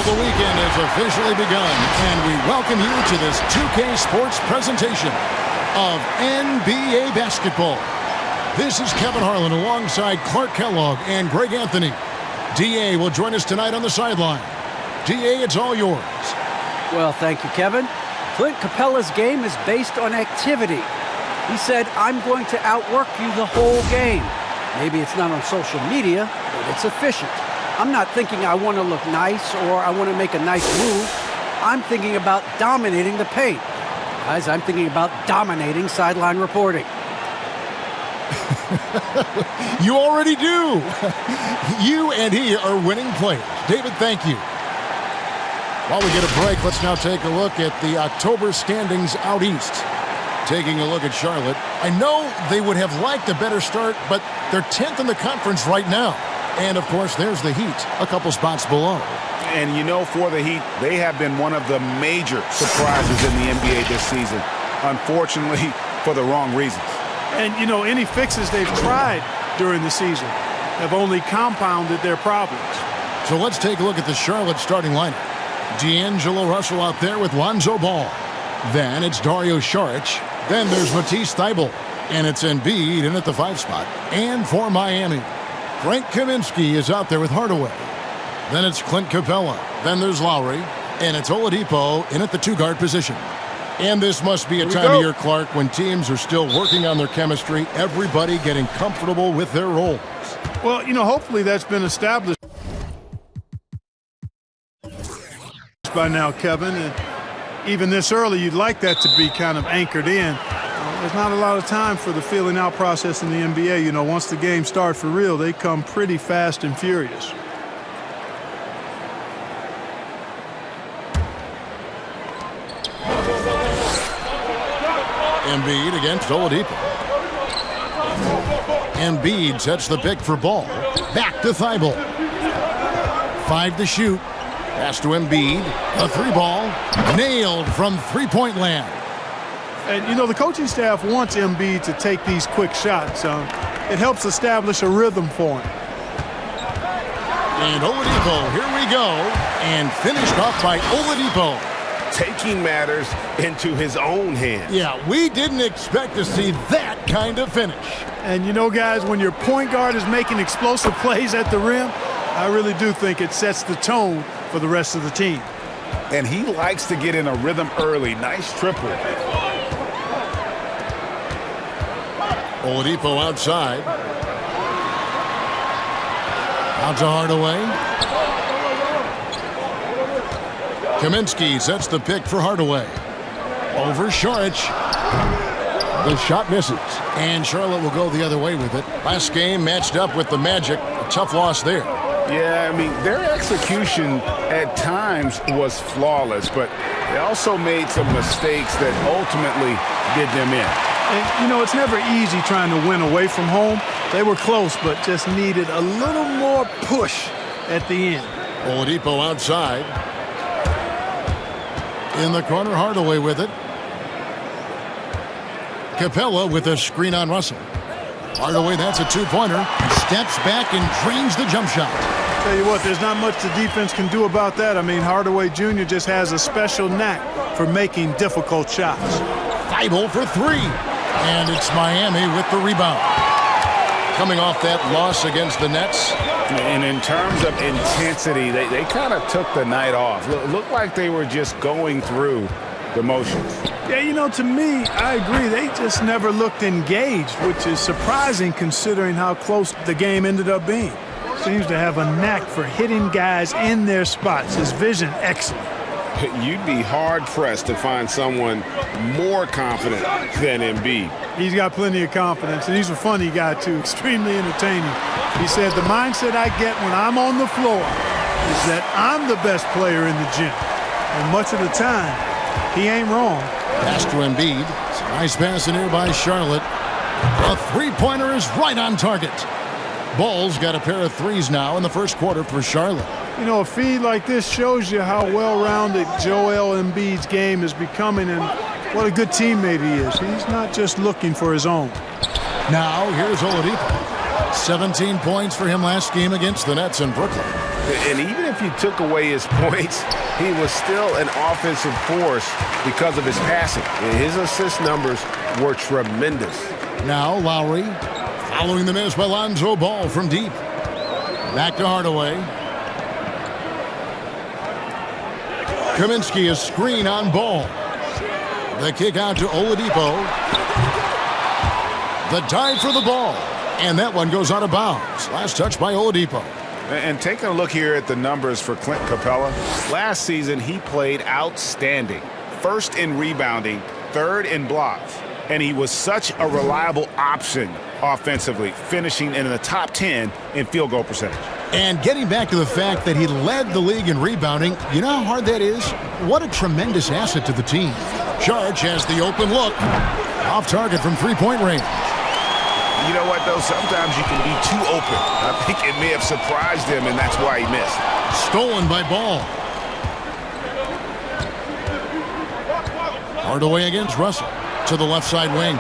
Well, the weekend has officially begun, and we welcome you to this 2K Sports presentation of NBA basketball. This is Kevin Harlan alongside Clark Kellogg and Greg Anthony. D.A. will join us tonight on the sideline. D.A., it's all yours. Well, thank you, Kevin. Clint Capella's game is based on activity. He said, I'm going to outwork you the whole game. Maybe it's not on social media, but it's efficient. I'm not thinking I want to look nice or I want to make a nice move. I'm thinking about dominating the paint. Guys, I'm thinking about dominating sideline reporting. You already do. You and he are winning players. David, thank you. While we get a break, let's now take a look at the October standings out east. Taking a look at Charlotte. I know they would have liked a better start, but they're 10th in the conference right now. And, of course, there's the Heat, a couple spots below. And, you know, for the Heat, they have been one of the major surprises in the NBA this season. Unfortunately, for the wrong reasons. And, you know, any fixes they've tried during the season have only compounded their problems. So let's take a look at the Charlotte starting lineup. D'Angelo Russell out there with Lonzo Ball. Then it's Dario Saric. Then there's Matisse Thybulle. And it's Embiid in at the 5 spot. And for Miami, Frank Kaminsky is out there with Hardaway. Then it's Clint Capella. Then there's Lowry. And it's Oladipo in at the 2-guard position. And this must be a time of year, Clark, when teams are still working on their chemistry, everybody getting comfortable with their roles. Well, you know, hopefully that's been established by now, Kevin. And even this early, you'd like that to be kind of anchored in. There's not a lot of time for the feeling out process in the NBA. You know, once the game starts for real, they come pretty fast and furious. Embiid against Oladipo. Embiid sets the pick for Ball. Back to Thybulle. 5 to shoot. Pass to Embiid. A 3-ball. Nailed from three-point land. And, you know, the coaching staff wants Embiid to take these quick shots. It helps establish a rhythm for him. And Oladipo, here we go. And finished off by Oladipo. Taking matters into his own hands. Yeah, we didn't expect to see that kind of finish. And, you know, guys, when your point guard is making explosive plays at the rim, I really do think it sets the tone for the rest of the team. And he likes to get in a rhythm early. Nice triple. Oladipo outside. Out to Hardaway. Kaminsky sets the pick for Hardaway. Over Saric. The shot misses. And Charlotte will go the other way with it. Last game matched up with the Magic. A tough loss there. Yeah, I mean, their execution at times was flawless, but they also made some mistakes that ultimately did them in. And, you know, it's never easy trying to win away from home. They were close, but just needed a little more push at the end. Oladipo outside. In the corner, Hardaway with it. Capella with a screen on Russell. Hardaway, that's a 2-pointer. Steps back and drains the jump shot. Tell you what, there's not much the defense can do about that. I mean, Hardaway Jr. just has a special knack for making difficult shots. Thybulle for 3. And it's Miami with the rebound. Coming off that loss against the Nets. And in terms of intensity, they kind of took the night off. Looked like they were just going through the motions. Yeah, you know, to me, I agree. They just never looked engaged, which is surprising considering how close the game ended up being. Seems to have a knack for hitting guys in their spots. His vision, excellent. You'd be hard-pressed to find someone more confident than Embiid. He's got plenty of confidence, and he's a funny guy, too, extremely entertaining. He said, the mindset I get when I'm on the floor is that I'm the best player in the gym. And much of the time, he ain't wrong. Pass to Embiid. It's a nice pass in here by Charlotte. A 3-pointer is right on target. Ball's got a pair of 3s now in the first quarter for Charlotte. You know, a feed like this shows you how well-rounded Joel Embiid's game is becoming and what a good teammate he is. He's not just looking for his own. Now, here's Oladipo. 17 points for him last game against the Nets in Brooklyn. And even if you took away his points, he was still an offensive force because of his passing. His assist numbers were tremendous. Now Lowry following the miss by Lonzo Ball from deep. Back to Hardaway. Kaminsky, a screen on Ball. The kick out to Oladipo. The dive for the ball. And that one goes out of bounds. Last touch by Oladipo. And taking a look here at the numbers for Clint Capella, last season he played outstanding. First in rebounding, third in blocks. And he was such a reliable option offensively, finishing in the top 10 in field goal percentage. And getting back to the fact that he led the league in rebounding, you know how hard that is? What a tremendous asset to the team. Sharch has the open look. Off target from three-point range. You know what, though? Sometimes you can be too open. I think it may have surprised him, and that's why he missed. Stolen by Ball. Hardaway against Russell. To the left side wing.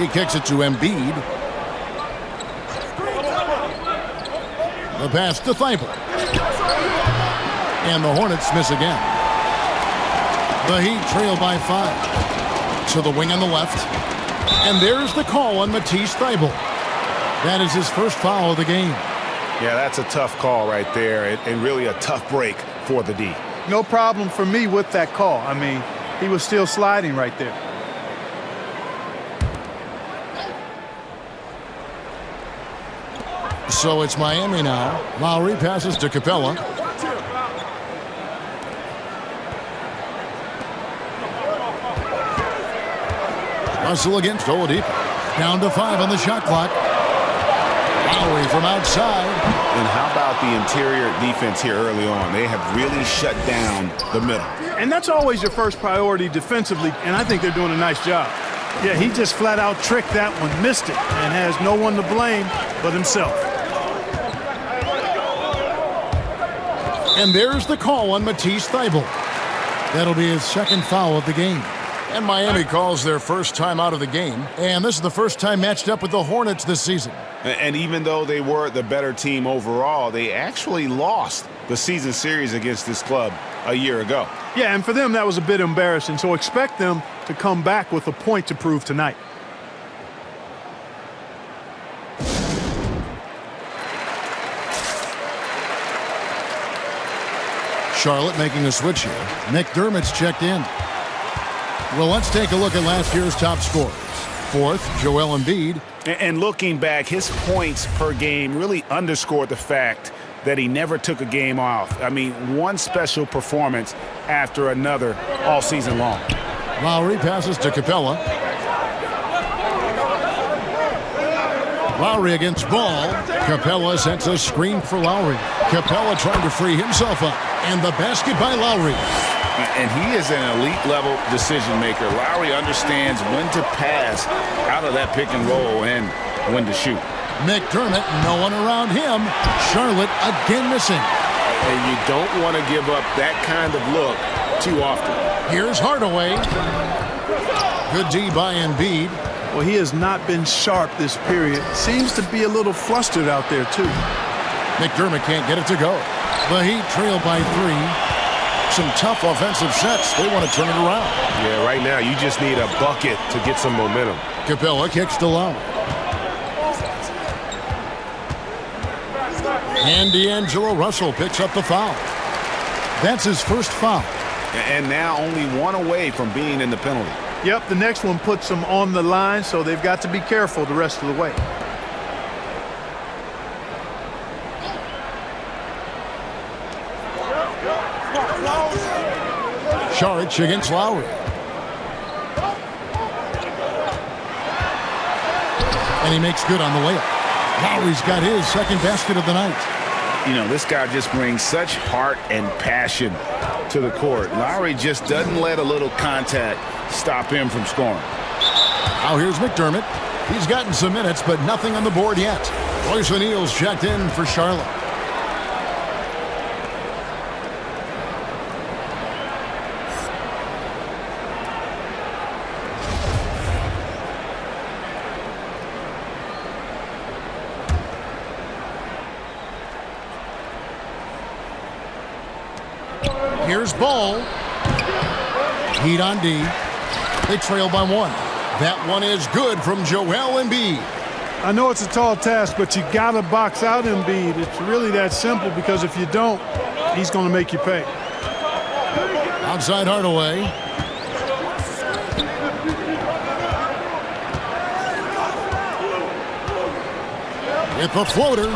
He kicks it to Embiid. The pass to Thibault. And the Hornets miss again. The Heat trail by 5. To the wing on the left. And there's the call on Matisse Thibault. That is his first foul of the game. Yeah, that's a tough call right there, and really a tough break for the D. No problem for me with that call. I mean, he was still sliding right there. So it's Miami now. Lowry passes to Capella. Russell against Oladipo. Down to 5 on the shot clock. Lowry from outside. And how about the interior defense here early on? They have really shut down the middle. And that's always your first priority defensively, and I think they're doing a nice job. Yeah, he just flat out tricked that one, missed it, and has no one to blame but himself. And there's the call on Matisse Thibault. That'll be his second foul of the game. And Miami calls their first time out of the game. And this is the first time matched up with the Hornets this season. And even though they were the better team overall, they actually lost the season series against this club a year ago. Yeah, and for them, that was a bit embarrassing. So expect them to come back with a point to prove tonight. Charlotte making a switch here. McDermott's checked in. Well, let's take a look at last year's top scorers. Fourth, Joel Embiid. And looking back, his points per game really underscored the fact that he never took a game off. I mean, one special performance after another all season long. Lowry passes to Capella. Lowry against Ball. Capella sets a screen for Lowry. Capella trying to free himself up. And the basket by Lowry. And he is an elite-level decision-maker. Lowry understands when to pass out of that pick and roll and when to shoot. McDermott, no one around him. Charlotte again missing. And you don't want to give up that kind of look too often. Here's Hardaway. Good D by Embiid. Well, he has not been sharp this period. Seems to be a little flustered out there, too. McDermott can't get it to go. The Heat trail by 3. Some tough offensive sets. They want to turn it around. Yeah, right now you just need a bucket to get some momentum. Capella kicks to Lowry. And D'Angelo Russell picks up the foul. That's his first foul. And now only one away from being in the penalty. Yep, the next one puts them on the line, so they've got to be careful the rest of the way. Saric against Lowry. And he makes good on the layup. Lowry's got his second basket of the night. You know, this guy just brings such heart and passion to the court. Lowry just doesn't let a little contact stop him from scoring. Now here's McDermott. He's gotten some minutes, but nothing on the board yet. Royce O'Neal's checked in for Charlotte. Here's Ball. Heat on D. They trail by 1. That one is good from Joel Embiid. I know it's a tall task, but you got to box out Embiid. It's really that simple because if you don't, he's going to make you pay. Outside Hardaway. With the floater.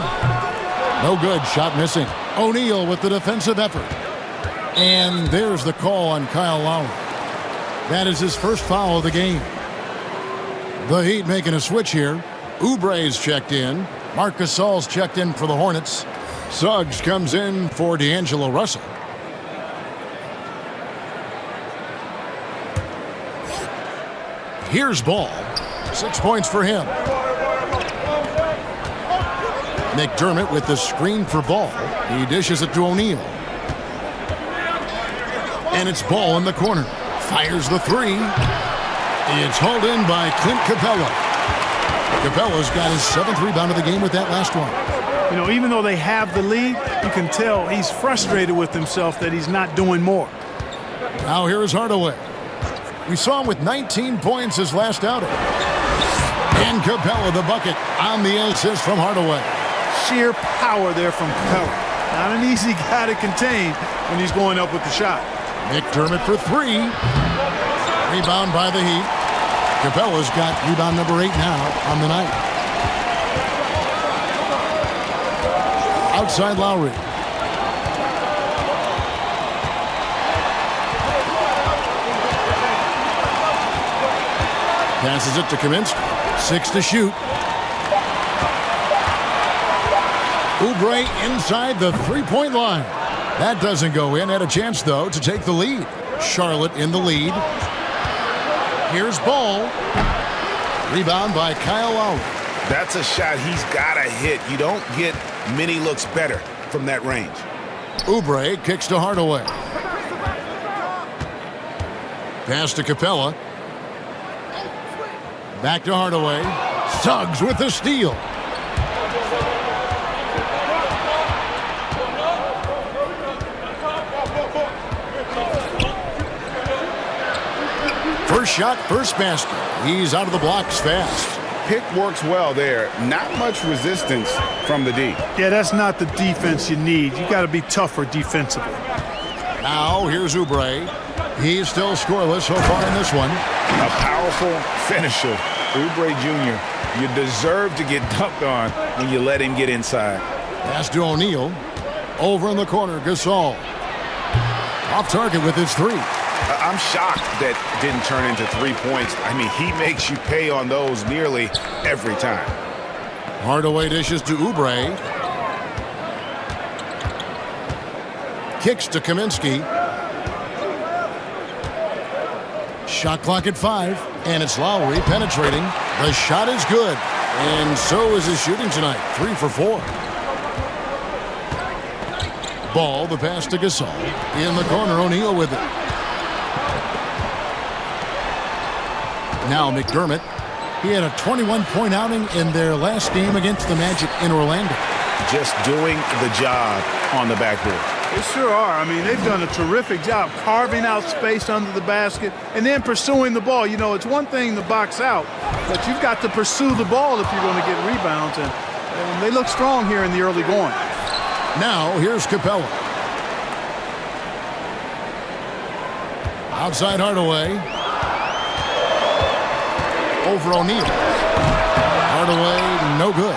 No good. Shot missing. O'Neal with the defensive effort. And there's the call on Kyle Lowry. That is his first foul of the game. The Heat making a switch here. Oubre's checked in. Marc Gasol's checked in for the Hornets. Suggs comes in for D'Angelo Russell. Here's Ball. 6 points for him. McDermott with the screen for Ball. He dishes it to O'Neal. And it's Ball in the corner. Fires the three. It's hauled in by Clint Capella. Capella's got his 7th rebound of the game with that last one. You know, even though they have the lead, you can tell he's frustrated with himself that he's not doing more. Now here's Hardaway. We saw him with 19 points his last outing. And Capella the bucket on the assist from Hardaway. Sheer power there from Capella. Not an easy guy to contain when he's going up with the shot. McDermott for 3. Rebound by the Heat. Capella's got rebound number 8 now on the night. Outside Lowry. Passes it to Kaminsky. 6 to shoot. Oubre inside the three-point line. That doesn't go in. Had a chance, though, to take the lead. Charlotte in the lead. Here's Ball. Rebound by Kyle Lowry. That's a shot he's got to hit. You don't get many looks better from that range. Oubre kicks to Hardaway. Pass to Capella. Back to Hardaway. Suggs with the steal. First shot, first basket. He's out of the blocks fast. Pick works well there. Not much resistance from the D. Yeah, that's not the defense you need. You got to be tougher defensively. Now here's Oubre. He's still scoreless so far in this one. A powerful finisher. Oubre Jr., you deserve to get dunked on when you let him get inside. Pass to O'Neal. Over in the corner, Gasol. Off target with his 3. I'm shocked that didn't turn into 3 points. I mean, he makes you pay on those nearly every time. Hardaway dishes to Oubre. Kicks to Kaminsky. Shot clock at 5, and it's Lowry penetrating. The shot is good, and so is his shooting tonight. 3 for 4. Ball, the pass to Gasol. In the corner, O'Neal with it. Now McDermott. He had a 21-point outing in their last game against the Magic in Orlando. Just doing the job on the backboard. They sure are. I mean, they've done a terrific job carving out space under the basket and then pursuing the ball. You know, it's one thing to box out, but you've got to pursue the ball if you're going to get rebounds. And they look strong here in the early going. Now, here's Capella. Outside Hardaway. Over O'Neal. Hardaway, no good.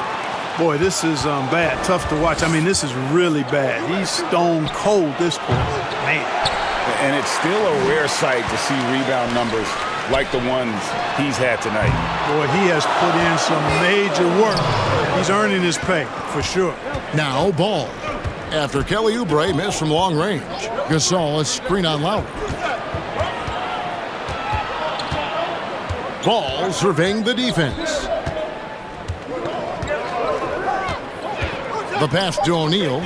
Boy, this is bad. Tough to watch. I mean, this is really bad. He's stone cold this point. Man. And it's still a rare sight to see rebound numbers like the ones he's had tonight. Boy, he has put in some major work. He's earning his pay, for sure. Now, Ball. After Kelly Oubre missed from long range. Gasol, a screen on Lowry. Ball surveying the defense. The pass to O'Neal.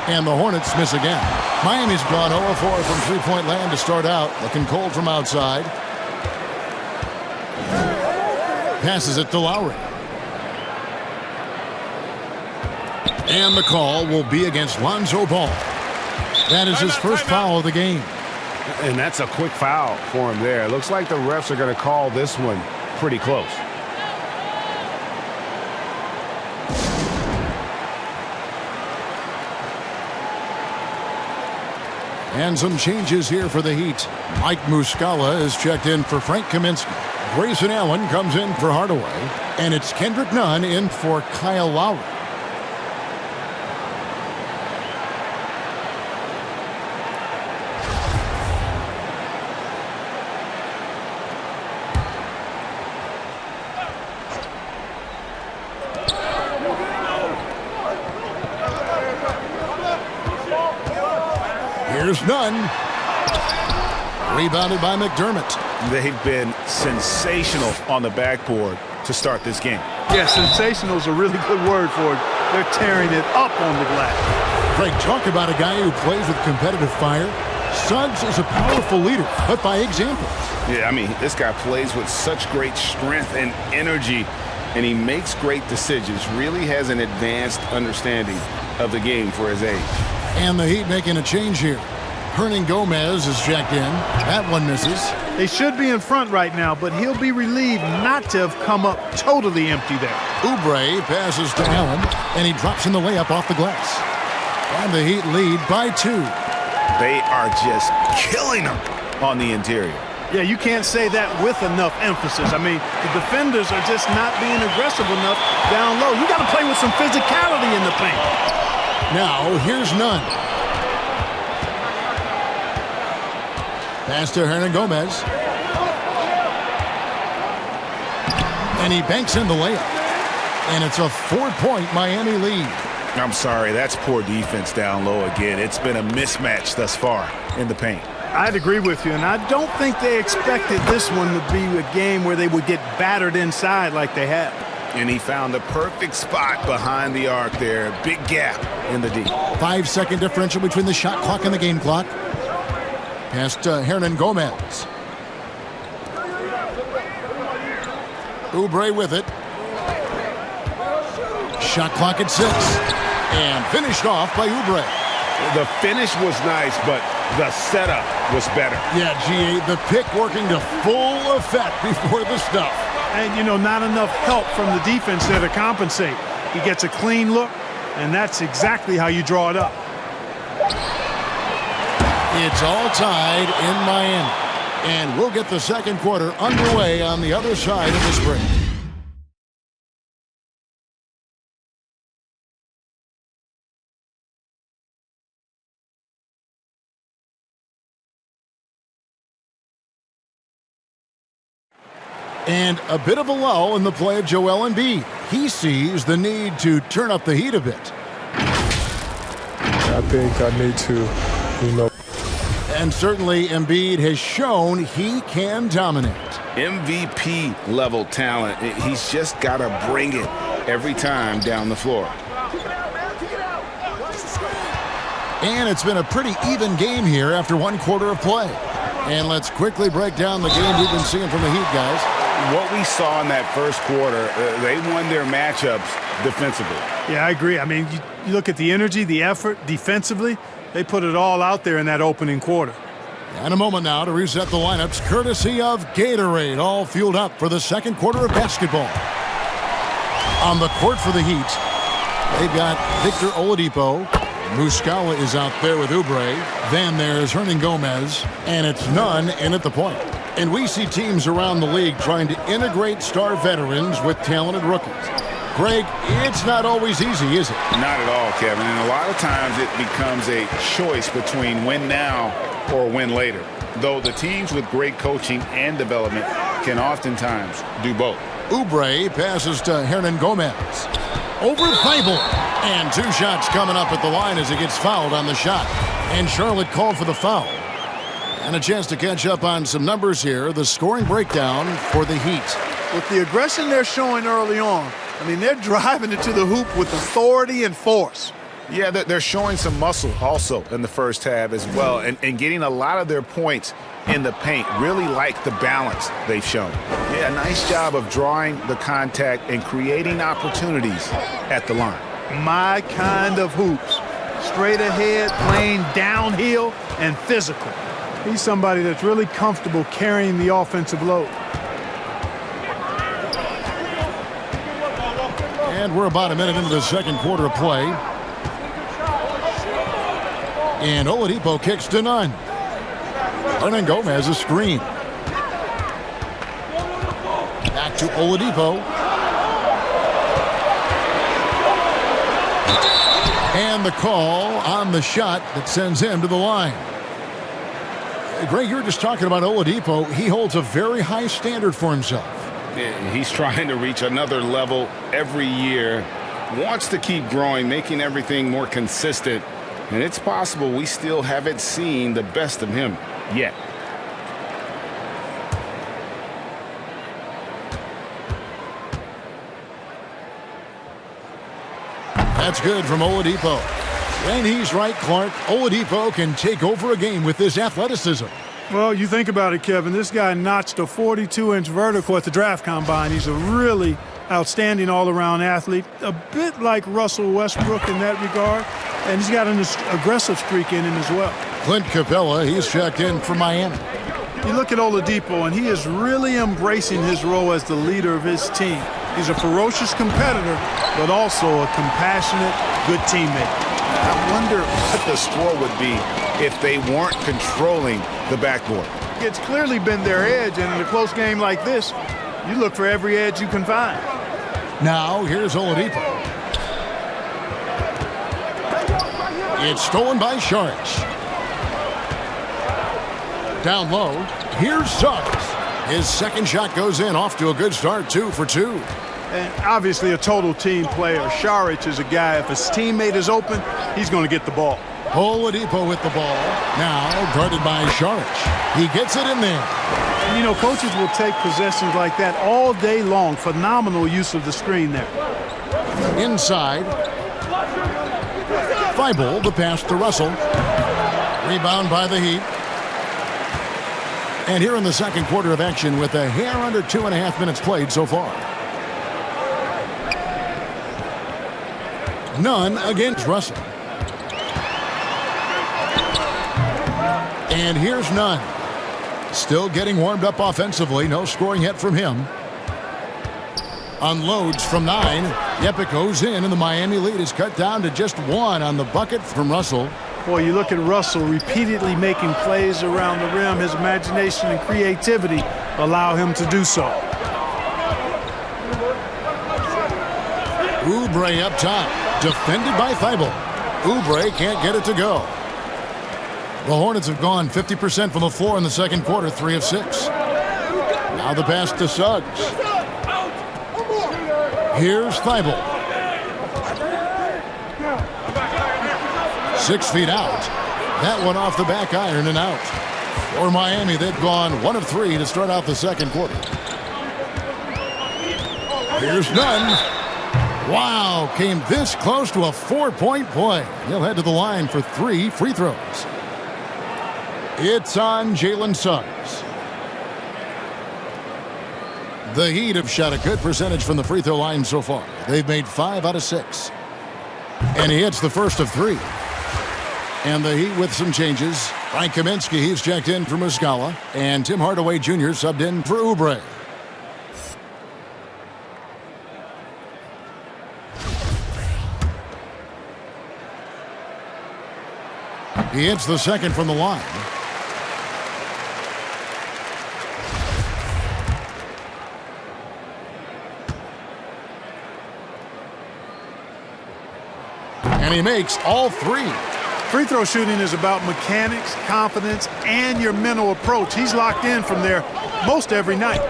And the Hornets miss again. Miami's gone 0-4 from three-point land to start out. Looking cold from outside. Passes it to Lowry. And the call will be against Lonzo Ball. That is his first foul of the game. And that's a quick foul for him there. Looks like the refs are going to call this one pretty close. And some changes here for the Heat. Mike Muscala is checked in for Frank Kaminsky. Grayson Allen comes in for Hardaway. And it's Kendrick Nunn in for Kyle Lowry. Here's Nunn. Rebounded by McDermott. They've been sensational on the backboard to start this game. Yeah, sensational is a really good word for it. They're tearing it up on the glass. Greg, talk about a guy who plays with competitive fire. Suggs is a powerful leader, but by example. Yeah, I mean, this guy plays with such great strength and energy, and he makes great decisions, really has an advanced understanding of the game for his age. And the Heat making a change here. Hernan Gomez is checked in. That one misses. They should be in front right now, but he'll be relieved not to have come up totally empty there. Oubre passes to Allen, and he drops in the layup off the glass. And the Heat lead by 2. They are just killing them on the interior. Yeah, you can't say that with enough emphasis. I mean, the defenders are just not being aggressive enough down low. You got to play with some physicality in the paint. Now, here's Nunn. Pass to Hernan Gomez. And he banks in the layup. And it's a 4-point Miami lead. I'm sorry, that's poor defense down low again. It's been a mismatch thus far in the paint. I'd agree with you, and I don't think they expected this one to be a game where they would get battered inside like they have. And he found the perfect spot behind the arc there. Big gap in the D. 5-second differential between the shot clock and the game clock. Pass to Hernan Gomez. Oubre with it. Shot clock at 6. And finished off by Oubre. The finish was nice, but the setup was better. Yeah, G.A., the pick working to full effect before the stuff. And, you know, not enough help from the defense there to compensate. He gets a clean look, and that's exactly how you draw it up. It's all tied in Miami. And we'll get the second quarter underway on the other side of this break. And a bit of a lull in the play of Joel Embiid. He sees the need to turn up the heat a bit. I think I need to, And certainly Embiid has shown he can dominate. MVP level talent. He's just got to bring it every time down the floor. And it's been a pretty even game here after one quarter of play. And let's quickly break down the game we've been seeing from the Heat, guys. What we saw in that first quarter, they won their matchups defensively. Yeah, I agree. I mean, you look at the energy, the effort defensively, they put it all out there in that opening quarter. And a moment now to reset the lineups, courtesy of Gatorade, all fueled up for the second quarter of basketball. On the court for the Heat, they've got Victor Oladipo. Muscala is out there with Oubre. Then there's Hernan Gomez, and it's Nunn in at the point. And we see teams around the league trying to integrate star veterans with talented rookies. Greg, it's not always easy, is it? Not at all, Kevin. And a lot of times it becomes a choice between win now or win later. Though the teams with great coaching and development can oftentimes do both. Oubre passes to Hernan Gomez. Over Thibault. And 2 shots coming up at the line as he gets fouled on the shot. And Charlotte called for the foul. And a chance to catch up on some numbers here. The scoring breakdown for the Heat. With the aggression they're showing early on, I mean, they're driving it to the hoop with authority and force. Yeah, they're showing some muscle also in the first half as well, and getting a lot of their points in the paint. Really like the balance they've shown. Yeah, nice job of drawing the contact and creating opportunities at the line. My kind of hoops. straight ahead, playing downhill, and physical. He's somebody that's really comfortable carrying the offensive load. And we're about a minute into the second quarter of play. And Oladipo kicks to none. Gomez a screen. Back to Oladipo. And the call on the shot that sends him to the line. Greg, you were just talking about Oladipo. He holds a very high standard for himself. He's trying to reach another level every year. Wants to keep growing, making everything more consistent. And it's possible we still haven't seen the best of him yet. That's good from Oladipo. When he's right, Clark, Oladipo can take over a game with his athleticism. Well, you think about it, Kevin. This guy notched a 42-inch vertical at the draft combine. He's a really outstanding all-around athlete, a bit like Russell Westbrook in that regard, and he's got an aggressive streak in him as well. Clint Capella, he's checked in for Miami. You look at Oladipo, and he is really embracing his role as the leader of his team. He's a ferocious competitor, but also a compassionate, good teammate. I wonder what the score would be if they weren't controlling the backboard. It's clearly been their edge, and in a close game like this, you look for every edge you can find. Now, here's Oladipo. It's stolen by Sharks. Down low, here's Suggs. His second shot goes in, off to a good start, 2 for 2. And obviously a total team player. Saric is a guy, if his teammate is open, he's going to get the ball. Oladipo with the ball. Now guarded by Saric. He gets it in there. And, you know, coaches will take possessions like that all day long. Phenomenal use of the screen there. Inside. Thibault, the pass to Russell. Rebound by the Heat. And here in the second quarter of action with a hair under 2.5 minutes played so far. None against Russell. And here's Nunn. Still getting warmed up offensively. No scoring yet from him. Unloads from 9. Yep, it goes in, and the Miami lead is cut down to just 1 on the bucket from Russell. Boy, you look at Russell repeatedly making plays around the rim. His imagination and creativity allow him to do so. Oubre up top. Defended by Thibault. Oubre can't get it to go. The Hornets have gone 50% from the floor in the second quarter, 3 of 6. Now the pass to Suggs. Here's Thibault. 6 feet out. That one off the back iron and out. For Miami, they've gone 1 of 3 to start out the second quarter. Here's Nunn. Wow, came this close to a 4-point play. He'll head to the line for 3 free throws. It's on Jalen Suggs. The Heat have shot a good percentage from the free throw line so far. They've made 5 out of 6. And he hits the first of 3. And the Heat with some changes. Frank Kaminsky, he's checked in for Muscala. And Tim Hardaway Jr. subbed in for Oubre. He hits the second from the line. And he makes all 3. Free throw shooting is about mechanics, confidence, and your mental approach. He's locked in from there most every night.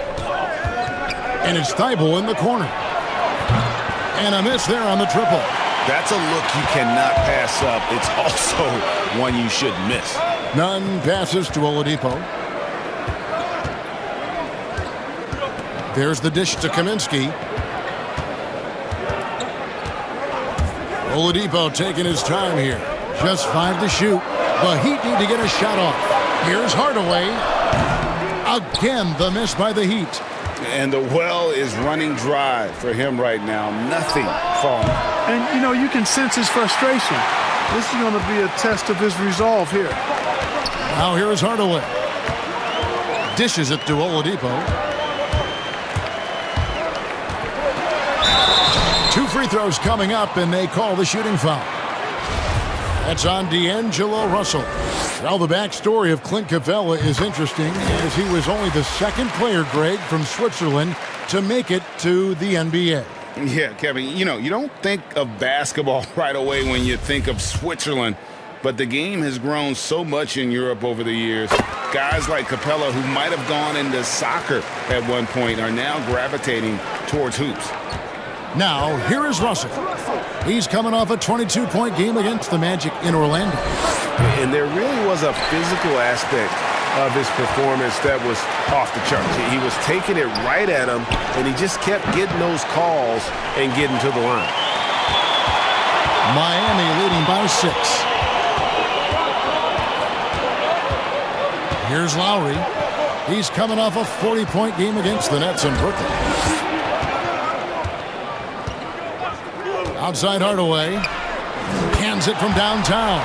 And it's Thibault in the corner. And a miss there on the triple. That's a look you cannot pass up. It's also one you should miss. Nunn passes to Oladipo. There's the dish to Kaminsky. Oladipo taking his time here. Just 5 to shoot. The Heat need to get a shot off. Here's Hardaway. Again, the miss by the Heat. And the well is running dry for him right now. Nothing falling. And, you know, you can sense his frustration. This is going to be a test of his resolve here. Now here is Hardaway. Dishes it to Oladipo. 2 free throws coming up, and they call the shooting foul. That's on D'Angelo Russell. Well, the backstory of Clint Capella is interesting, as he was only the second player, Greg, from Switzerland to make it to the NBA. Yeah, Kevin, you don't think of basketball right away when you think of Switzerland, but the game has grown so much in Europe over the years. Guys like Capella, who might have gone into soccer at one point, are now gravitating towards hoops. Now, here is Russell. He's coming off a 22-point game against the Magic in Orlando. And there really was a physical aspect of his performance that was off the charts. He was taking it right at him, and he just kept getting those calls and getting to the line. Miami leading by 6. Here's Lowry. He's coming off a 40-point game against the Nets in Brooklyn. Outside Hardaway. Cans it from downtown.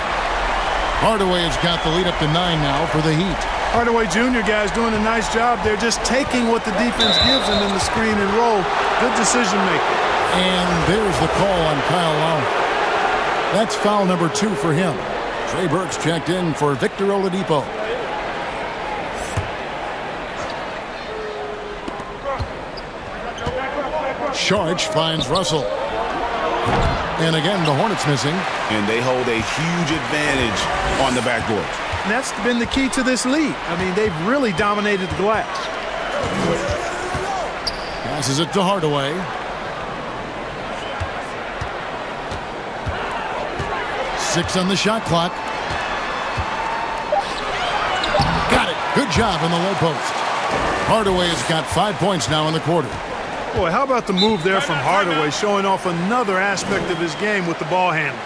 Hardaway has got the lead up to 9 now for the Heat. Hardaway Jr. guys doing a nice job. They're just taking what the defense gives them in the screen and roll. Good decision making. And there's the call on Kyle Lowry. That's foul number 2 for him. Trey Burke's checked in for Victor Oladipo. Sharch finds Russell. And again, the Hornets missing. And they hold a huge advantage on the backboard. And that's been the key to this league. I mean, they've really dominated the glass. Passes it to Hardaway. Six on the shot clock. Got it. Good job in the low post. Hardaway has got 5 points now in the quarter. Boy, how about the move there from Hardaway, showing off another aspect of his game with the ball handling.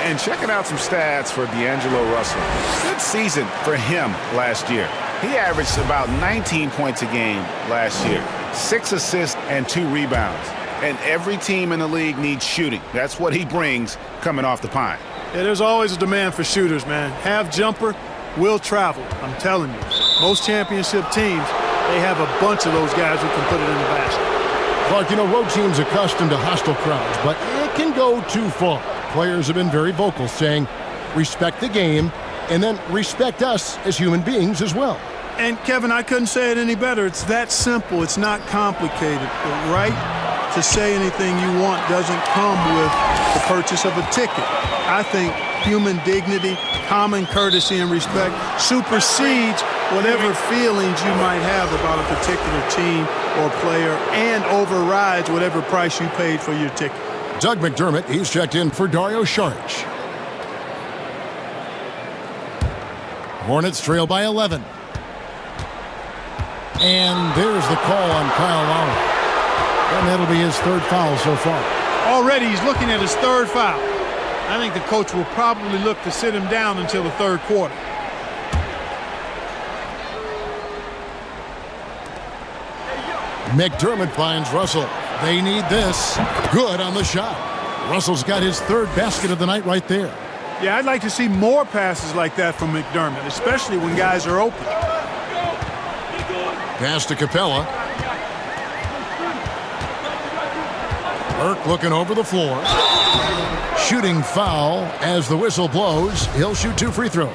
And checking out some stats for D'Angelo Russell. Good season for him last year. He averaged about 19 points a game last year, 6 assists and 2 rebounds. And every team in the league needs shooting. That's what he brings coming off the pine. Yeah, there's always a demand for shooters, man. Have jumper, will travel. I'm telling you. Most championship teams, they have a bunch of those guys who can put it in the basket. Clark, road teams accustomed to hostile crowds, but it can go too far. Players have been very vocal, saying, respect the game, and then respect us as human beings as well. And, Kevin, I couldn't say it any better. It's that simple. It's not complicated. But right to say anything you want doesn't come with the purchase of a ticket. I think human dignity, common courtesy, and respect supersedes whatever feelings you might have about a particular team or player and overrides whatever price you paid for your ticket. Doug McDermott, he's checked in for Dario Saric. Hornets trail by 11. And there's the call on Kyle Lowry. And that'll be his 3rd foul so far. Already he's looking at his 3rd foul. I think the coach will probably look to sit him down until the 3rd quarter. McDermott finds Russell. They need this. Good on the shot. Russell's got his 3rd basket of the night right there. Yeah, I'd like to see more passes like that from McDermott, especially when guys are open. Pass to Capella. Burke looking over the floor. Shooting foul as the whistle blows. He'll shoot 2 free throws.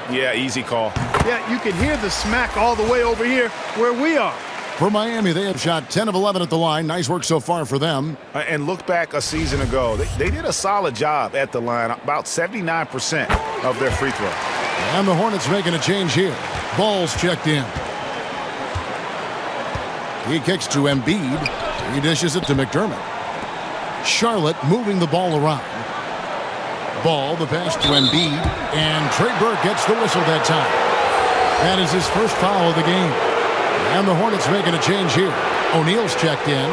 Yeah, easy call. Yeah, you can hear the smack all the way over here where we are. For Miami, they have shot 10 of 11 at the line. Nice work so far for them. And look back a season ago. They did a solid job at the line, about 79% of their free throw. And the Hornets making a change here. Ball's checked in. He kicks to Embiid. He dishes it to McDermott. Charlotte moving the ball around. Ball, the pass to Embiid. And Trey Burke gets the whistle that time. That is his 1st foul of the game. And the Hornets making a change here. O'Neal's checked in.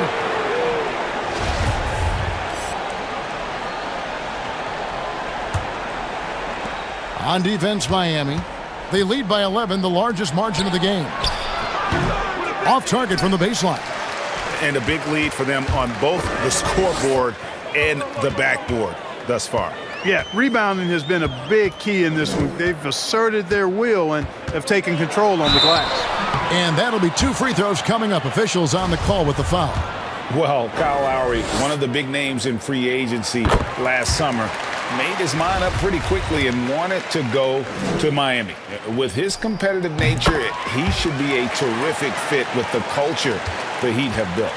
On defense, Miami. They lead by 11, the largest margin of the game. Off target from the baseline. And a big lead for them on both the scoreboard and the backboard thus far. Yeah, rebounding has been a big key in this one. They've asserted their will and have taken control on the glass. And that'll be 2 free throws coming up. Officials on the call with the foul. Well, Kyle Lowry, one of the big names in free agency last summer, made his mind up pretty quickly and wanted to go to Miami. With his competitive nature, he should be a terrific fit with the culture the Heat have built.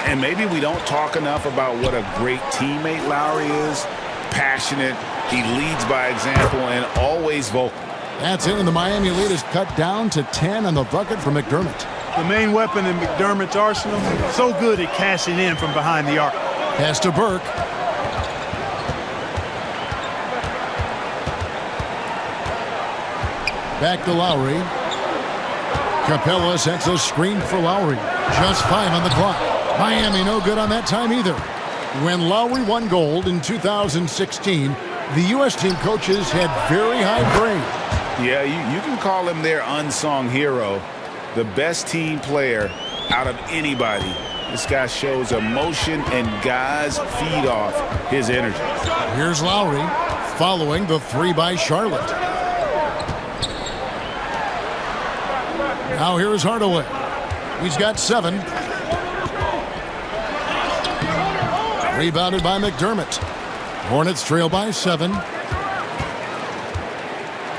And maybe we don't talk enough about what a great teammate Lowry is. Passionate, he leads by example, and always vocal. That's it, and the Miami lead is cut down to 10 on the bucket for McDermott. The main weapon in McDermott's arsenal, so good at cashing in from behind the arc. Pass to Burke. Back to Lowry. Capella sets a screen for Lowry. Just 5 on the clock. Miami no good on that time either. When Lowry won gold in 2016, the U.S. team coaches had very high praise. Yeah, you can call him their unsung hero, the best team player out of anybody. This guy shows emotion, and guys feed off his energy. Here's Lowry following the 3 by Charlotte. Now here's Hardaway. He's got 7. Rebounded by McDermott. Hornets trail by 7.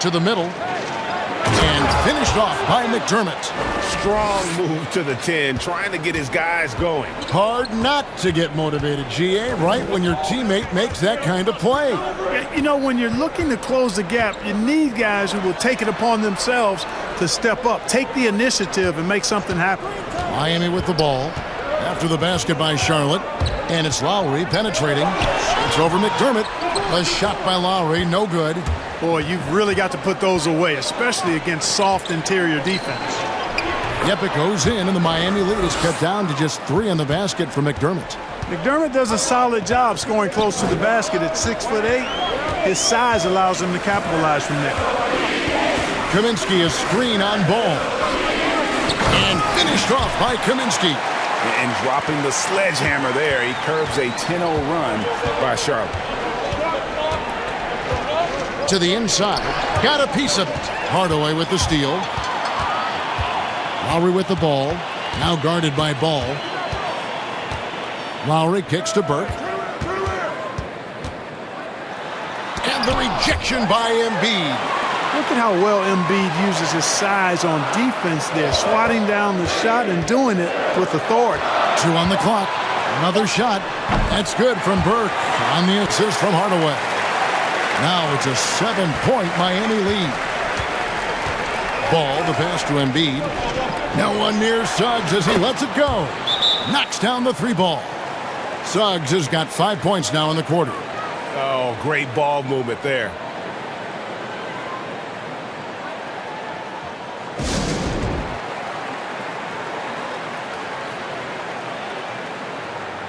To the middle. And finished off by McDermott. Strong move to the 10, trying to get his guys going. Hard not to get motivated, GA, right when your teammate makes that kind of play. You know, when you're looking to close the gap, you need guys who will take it upon themselves to step up, take the initiative, and make something happen. Miami with the ball. After the basket by Charlotte. And it's Lowry penetrating. It's over McDermott. A shot by Lowry, no good. Boy, you've really got to put those away, especially against soft interior defense. Yep, it goes in, and the Miami lead is cut down to just 3 on the basket for McDermott. McDermott does a solid job scoring close to the basket at 6'8". His size allows him to capitalize from there. Kaminsky a screen on ball. And finished off by Kaminsky. And dropping the sledgehammer there, he curbs a 10-0 run by Charlotte. To the inside. Got a piece of it. Hardaway with the steal. Lowry with the ball. Now guarded by Ball. Lowry kicks to Burke. And the rejection by Embiid. Look at how well Embiid uses his size on defense there, swatting down the shot and doing it with authority. 2 on the clock. Another shot. That's good from Burke on the assist from Hardaway. Now it's a 7-point Miami lead. Ball, the pass to Embiid. Now one near Suggs as he lets it go. Knocks down the 3 ball. Suggs has got 5 points now in the quarter. Oh, great ball movement there.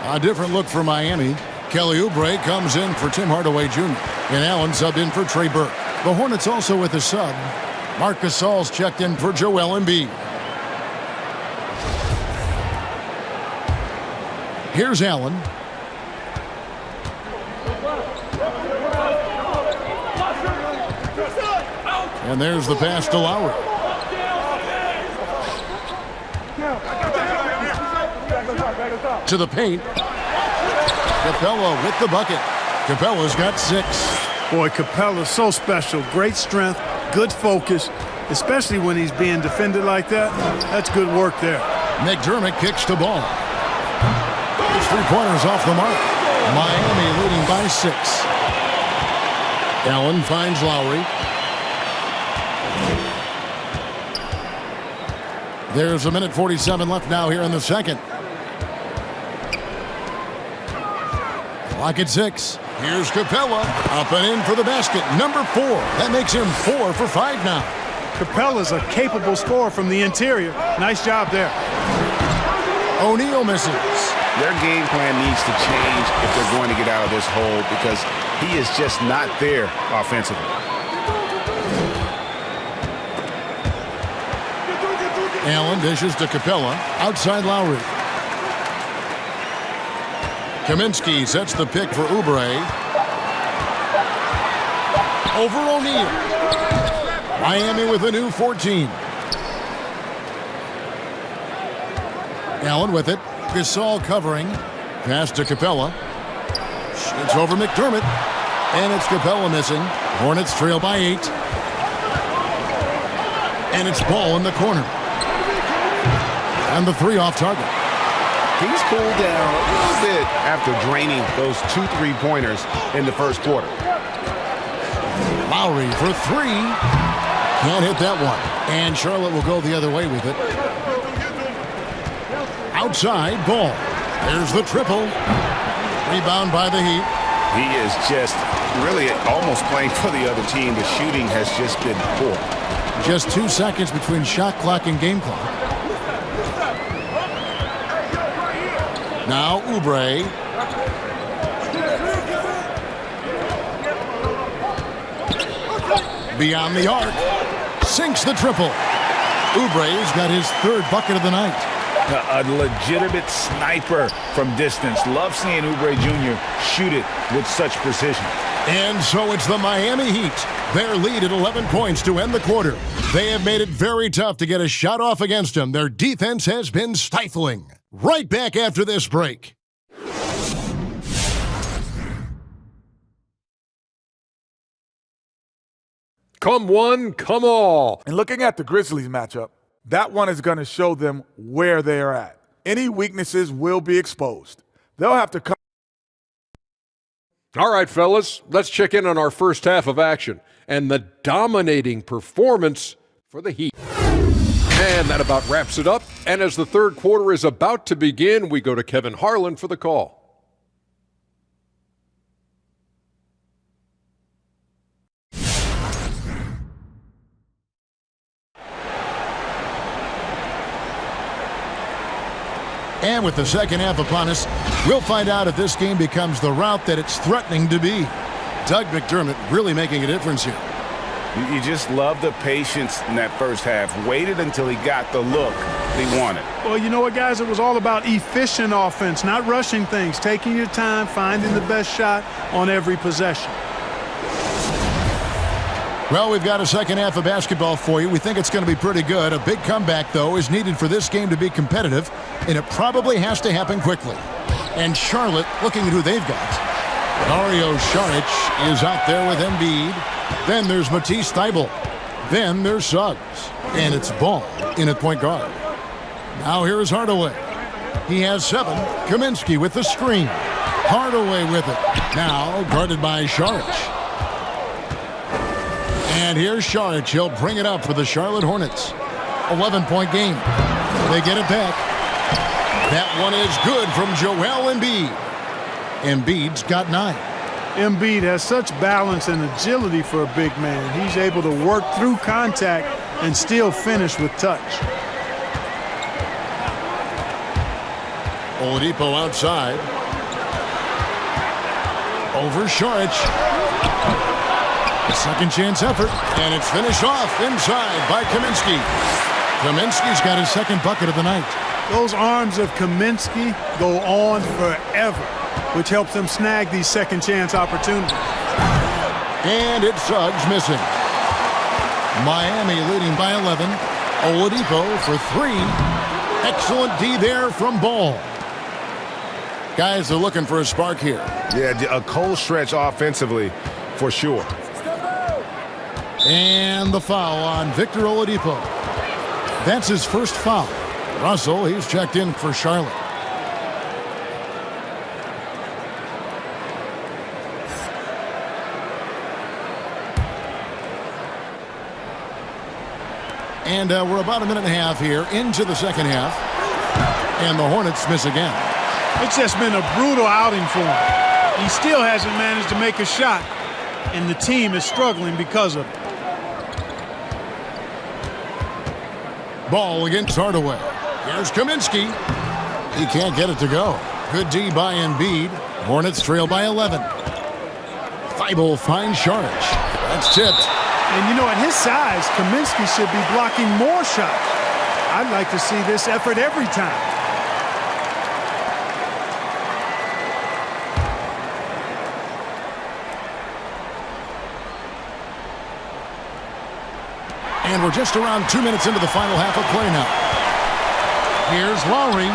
A different look for Miami. Kelly Oubre comes in for Tim Hardaway Jr. And Allen subbed in for Trey Burke. The Hornets also with a sub. Marc Gasol's checked in for Joel Embiid. Here's Allen. And there's the pass to Lowry. To the paint. Capella with the bucket. Capella's got 6. Boy, Capella's so special. Great strength, good focus, especially when he's being defended like that. That's good work there. McDermott kicks to Ball. His 3-pointers off the mark. Miami leading by 6. Allen finds Lowry. There's a minute 47 left now here in the second. Clock at 6. Here's Capella. Up and in for the basket. Number 4. That makes him 4 for 5 now. Capella's a capable scorer from the interior. Nice job there. O'Neal misses. Their game plan needs to change if they're going to get out of this hole because he is just not there offensively. Allen dishes to Capella. Outside Lowry. Kaminsky sets the pick for Oubre. Over O'Neal. Miami with a new 14. Allen with it. Gasol covering. Pass to Capella. It's over McDermott. And it's Capella missing. Hornets trail by 8. And it's Ball in the corner. And the 3 off target. He's cooled down a little bit after draining those 2 3-pointers in the first quarter. Lowry for 3. Can't hit that one. And Charlotte will go the other way with it. Outside, Ball. There's the triple. Rebound by the Heat. He is just really almost playing for the other team. The shooting has just been poor. Just 2 seconds between shot clock and game clock. Now Oubre. Beyond the arc. Sinks the triple. Oubre's got his 3rd bucket of the night. A legitimate sniper from distance. Love seeing Oubre Jr. shoot it with such precision. And so it's the Miami Heat. Their lead at 11 points to end the quarter. They have made it very tough to get a shot off against them. Their defense has been stifling. Right back after this break. Come one, come all. And looking at the Grizzlies matchup, that one is going to show them where they are at. Any weaknesses will be exposed. They'll have to come. All right, fellas, let's check in on our first half of action and the dominating performance for the Heat. And that about wraps it up. And as the third quarter is about to begin, we go to Kevin Harlan for the call. And with the second half upon us, we'll find out if this game becomes the route that it's threatening to be. Doug McDermott really making a difference here. You just love the patience in that first half. Waited until he got the look he wanted. Well, you know what, guys? It was all about efficient offense, not rushing things, taking your time, finding the best shot on every possession. Well, we've got a second half of basketball for you. We think it's going to be pretty good. A big comeback, though, is needed for this game to be competitive, and it probably has to happen quickly. And Charlotte, looking at who they've got. Dario Saric is out there with Embiid. Then there's Matisse Thybulle. Then there's Suggs. And it's Ball in at point guard. Now here's Hardaway. He has 7. Kaminsky with the screen. Hardaway with it. Now guarded by Saric. And here's Saric. He'll bring it up for the Charlotte Hornets. 11-point game. They get it back. That one is good from Joel Embiid. Embiid's got 9. Embiid has such balance and agility for a big man. He's able to work through contact and still finish with touch. Oladipo outside. Over Saric. A second chance effort, and it's finished off inside by Kaminsky. Kaminsky's got his 2nd bucket of the night. Those arms of Kaminsky go on forever, which helps them snag these second chance opportunities. And it's Suggs missing. Miami leading by 11. Oladipo for 3. Excellent D there from Ball. Guys are looking for a spark here. Yeah, a cold stretch offensively for sure. And the foul on Victor Oladipo. That's his first foul. Russell, he's checked in for Charlotte. And we're about a minute and a half here into the second half. And the Hornets miss again. It's just been a brutal outing for him. He still hasn't managed to make a shot, and the team is struggling because of it. Ball against Hardaway. Here's Kaminsky. He can't get it to go. Good D by Embiid. Hornets trail by 11. Thybulle finds Saric. That's tipped. And you know, at his size, Kaminsky should be blocking more shots. I'd like to see this effort every time. And we're just around 2 minutes into the final half of play now. Here's Lowry.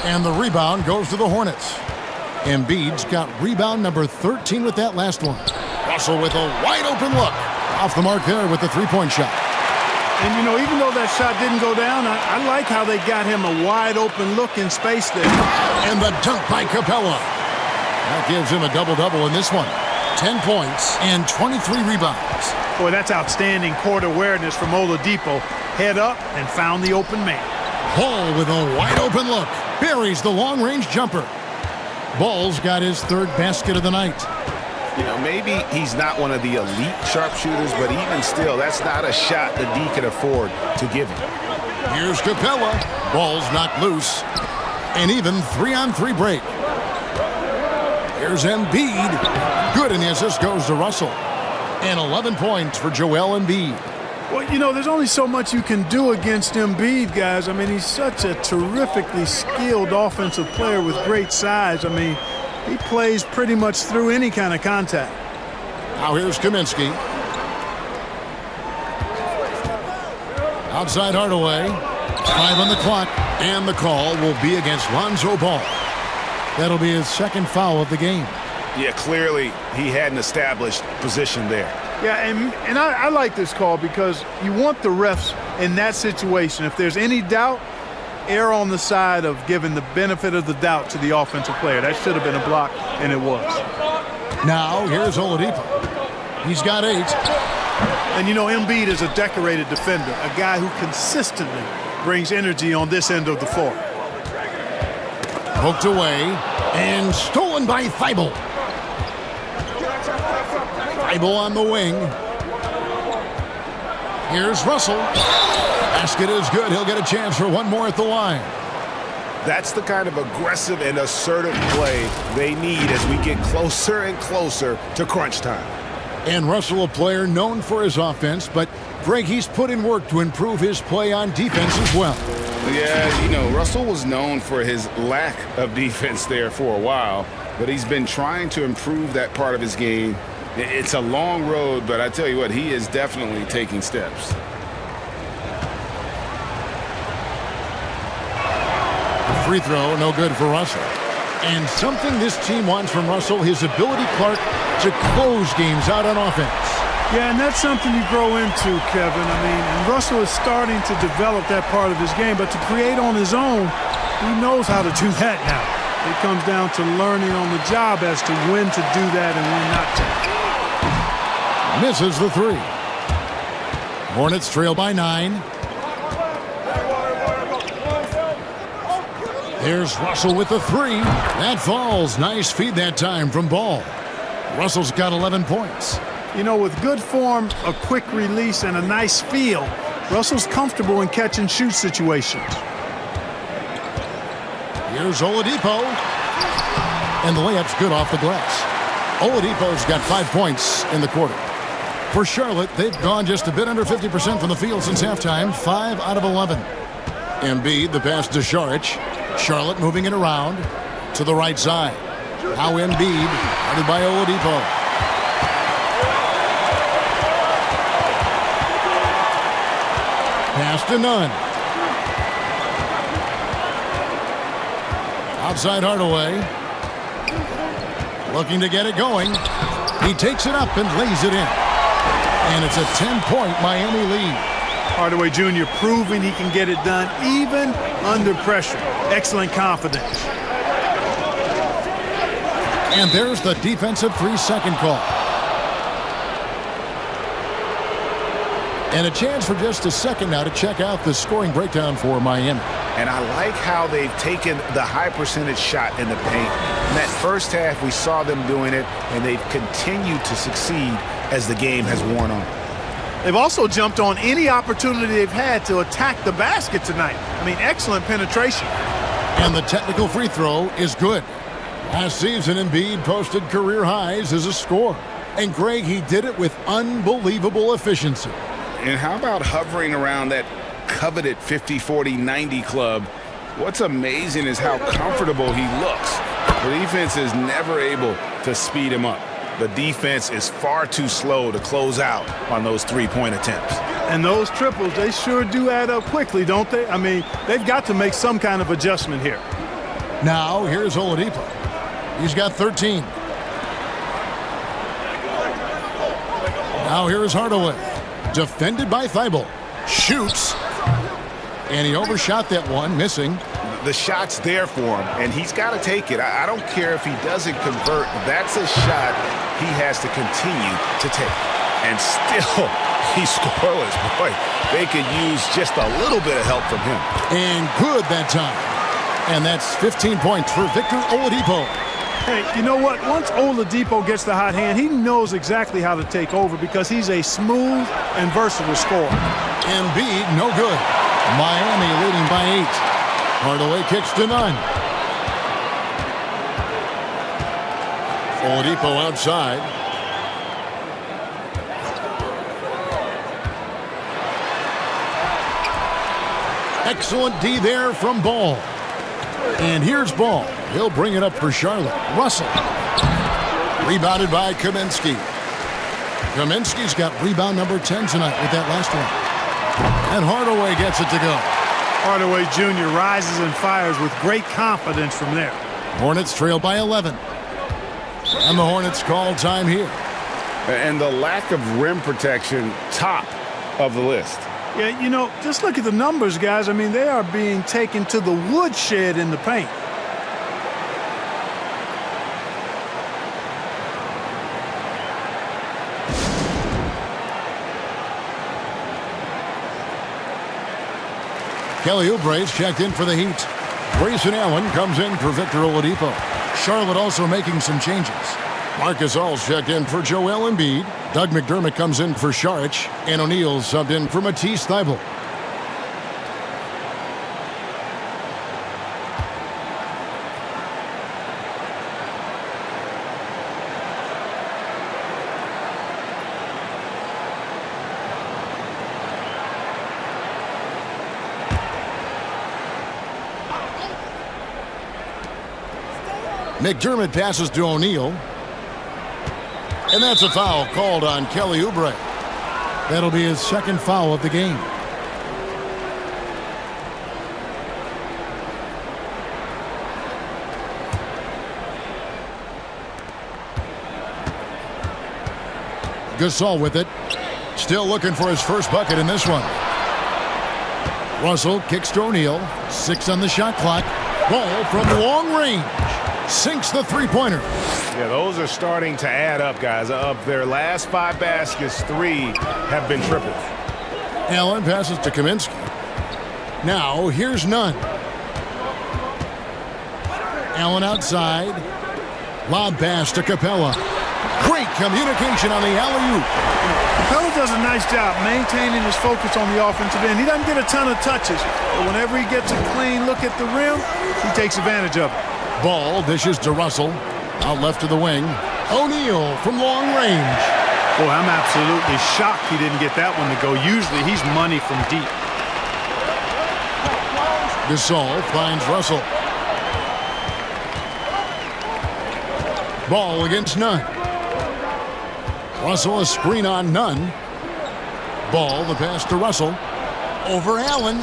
And the rebound goes to the Hornets. Embiid's got rebound number 13 with that last one. Russell with a wide open look. Off the mark there with the three-point shot. And, you know, even though that shot didn't go down, I like how they got him a wide open look in space there. And the dunk by Capella. That gives him a double-double in this one. 10 points and 23 rebounds. Boy, that's outstanding court awareness from Oladipo. Head up and found the open man. Ball with a wide open look. Buries the long-range jumper. Ball's got his third basket of the night. You know, maybe he's not one of the elite sharpshooters, but even still, that's not a shot that D can afford to give him. Here's Capella. Ball's knocked loose. An even 3-on-3 break. Here's Embiid. Good, and the assist goes to Russell. And 11 points for Joel Embiid. Well, you know, there's only so much you can do against Embiid, guys. I mean, he's such a terrifically skilled offensive player with great size. I mean, he plays pretty much through any kind of contact. Now here's Kaminsky. Outside Hardaway. 5 on the clock. And the call will be against Lonzo Ball. That'll be his second foul of the game. Yeah, clearly he had an established position there. Yeah, and I like this call because you want the refs in that situation. If there's any doubt, err on the side of giving the benefit of the doubt to the offensive player. That should have been a block, and it was. Now, here's Oladipo. He's got 8. And, you know, Embiid is a decorated defender, a guy who consistently brings energy on this end of the floor. Poked away and stolen by Thibault. Thibault on the wing. Here's Russell. Basket is good. He'll get a chance for one more at the line. That's the kind of aggressive and assertive play they need as we get closer and closer to crunch time. And Russell, a player known for his offense, but Greg, he's put in work to improve his play on defense as well. Yeah, you know, Russell was known for his lack of defense there for a while, but he's been trying to improve that part of his game. It's a long road, but I tell you what, he is definitely taking steps. Free throw, no good for Russell. And something this team wants from Russell, his ability, Clark, to close games out on offense. Yeah, and that's something you grow into, Kevin. I mean, and Russell is starting to develop that part of his game, but to create on his own, he knows how to do that now. It comes down to learning on the job as to when to do that and when not to. Misses the 3. Hornets trail by 9. There's Russell with the 3. That falls. Nice feed that time from Ball. Russell's got 11 points. You know, with good form, a quick release, and a nice feel, Russell's comfortable in catch-and-shoot situations. Here's Oladipo. And the layup's good off the glass. Oladipo's got 5 points in the quarter. For Charlotte, they've gone just a bit under 50% from the field since halftime, 5 out of 11. Embiid, the pass to Šarić. Charlotte moving it around to the right side. Now Embiid, guarded by Oladipo. Pass to Nunn. Outside Hardaway. Looking to get it going. He takes it up and lays it in. And it's a 10-point Miami lead. Hardaway Jr. proving he can get it done even under pressure. Excellent confidence. And there's the defensive 3-second call. And a chance for just a second now to check out the scoring breakdown for Miami. And I like how they've taken the high percentage shot in the paint. In that first half, we saw them doing it, and they've continued to succeed as the game has worn on. They've also jumped on any opportunity they've had to attack the basket tonight. I mean, excellent penetration. And the technical free throw is good. Last season, Embiid posted career highs as a scorer. And Greg, he did it with unbelievable efficiency. And how about hovering around that coveted 50-40-90 club. What's amazing is how comfortable he looks. The defense is never able to speed him up. The defense is far too slow to close out on those three-point attempts. And those triples, they sure do add up quickly, don't they? I mean, they've got to make some kind of adjustment here. Now, here's Oladipo. He's got 13. Now here's Hardaway. Defended by Thibault. Shoots. And he overshot that one, missing. The shot's there for him, and he's got to take it. I don't care if he doesn't convert. That's a shot he has to continue to take. And still, he's scoreless. Boy, they could use just a little bit of help from him. And good that time. And that's 15 points for Victor Oladipo. Hey, you know what? Once Oladipo gets the hot hand, he knows exactly how to take over because he's a smooth and versatile scorer. Embiid, no good. Miami leading by 8. Hardaway kicks to none. Oladipo outside. Excellent D there from Ball. And here's Ball. He'll bring it up for Charlotte. Russell. Rebounded by Kaminsky. Kaminsky's got rebound number 10 tonight with that last one. And Hardaway gets it to go. Hardaway Jr. rises and fires with great confidence from there. Hornets trail by 11. And the Hornets call time here. And the lack of rim protection, top of the list. Yeah, you know, just look at the numbers, guys. I mean, they are being taken to the woodshed in the paint. Kelly Oubre's checked in for the Heat. Grayson Allen comes in for Victor Oladipo. Charlotte also making some changes. Marcus All's checked in for Joel Embiid. Doug McDermott comes in for Saric. And O'Neal subbed in for Matisse Thybulle. McDermott passes to O'Neal. And that's a foul called on Kelly Oubre. That'll be his second foul of the game. Gasol with it. Still looking for his first bucket in this one. Russell kicks to O'Neal. 6 on the shot clock. Ball from long range. Sinks the three-pointer. Yeah, those are starting to add up, guys. Of their last 5 baskets, 3 have been triples. Allen passes to Kaminsky. Now, here's Nunn. Allen outside. Lob pass to Capella. Great communication on the alley-oop. Capella does a nice job maintaining his focus on the offensive end. He doesn't get a ton of touches, but whenever he gets a clean look at the rim, he takes advantage of it. Ball dishes to Russell. Out left to the wing. O'Neal from long range. Boy, I'm absolutely shocked he didn't get that one to go. Usually he's money from deep. Gasol finds Russell. Ball against Nunn. Russell a screen on Nunn. Ball, the pass to Russell. Over Allen.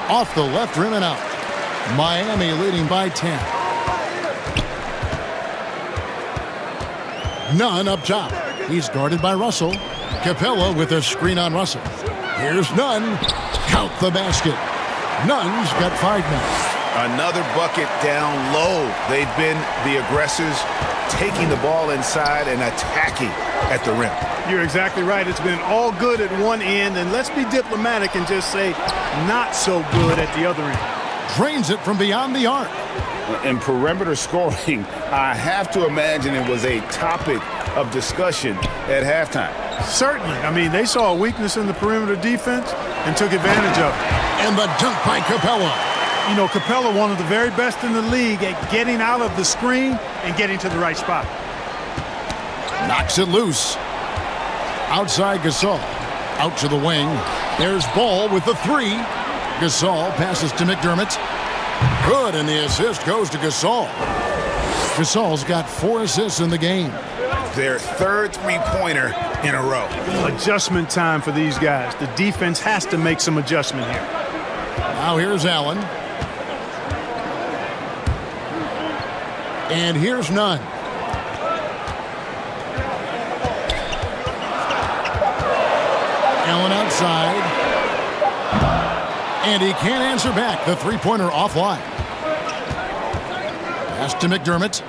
Off the left rim and out. Miami leading by 10. Nunn up top. He's guarded by Russell. Capella with a screen on Russell. Here's Nunn. Count the basket. Nunn's got 5 now. Another bucket down low. They've been the aggressors, taking the ball inside and attacking at the rim. You're exactly right. It's been all good at one end, and let's be diplomatic and just say not so good at the other end. Drains it from beyond the arc. In perimeter scoring, I have to imagine it was a topic of discussion at halftime. Certainly. I mean, they saw a weakness in the perimeter defense and took advantage of it. And the dunk by Capella. You know, Capella, one of the very best in the league at getting out of the screen and getting to the right spot. Knocks it loose. Outside Gasol. Out to the wing. There's Ball with the three. Gasol passes to McDermott. Good, and the assist goes to Gasol. Gasol's got 4 assists in the game. Their third three-pointer in a row. Adjustment time for these guys. The defense has to make some adjustment here. Now here's Allen. And here's Nunn. Allen outside. And he can't answer back. The three-pointer offline. Pass to McDermott.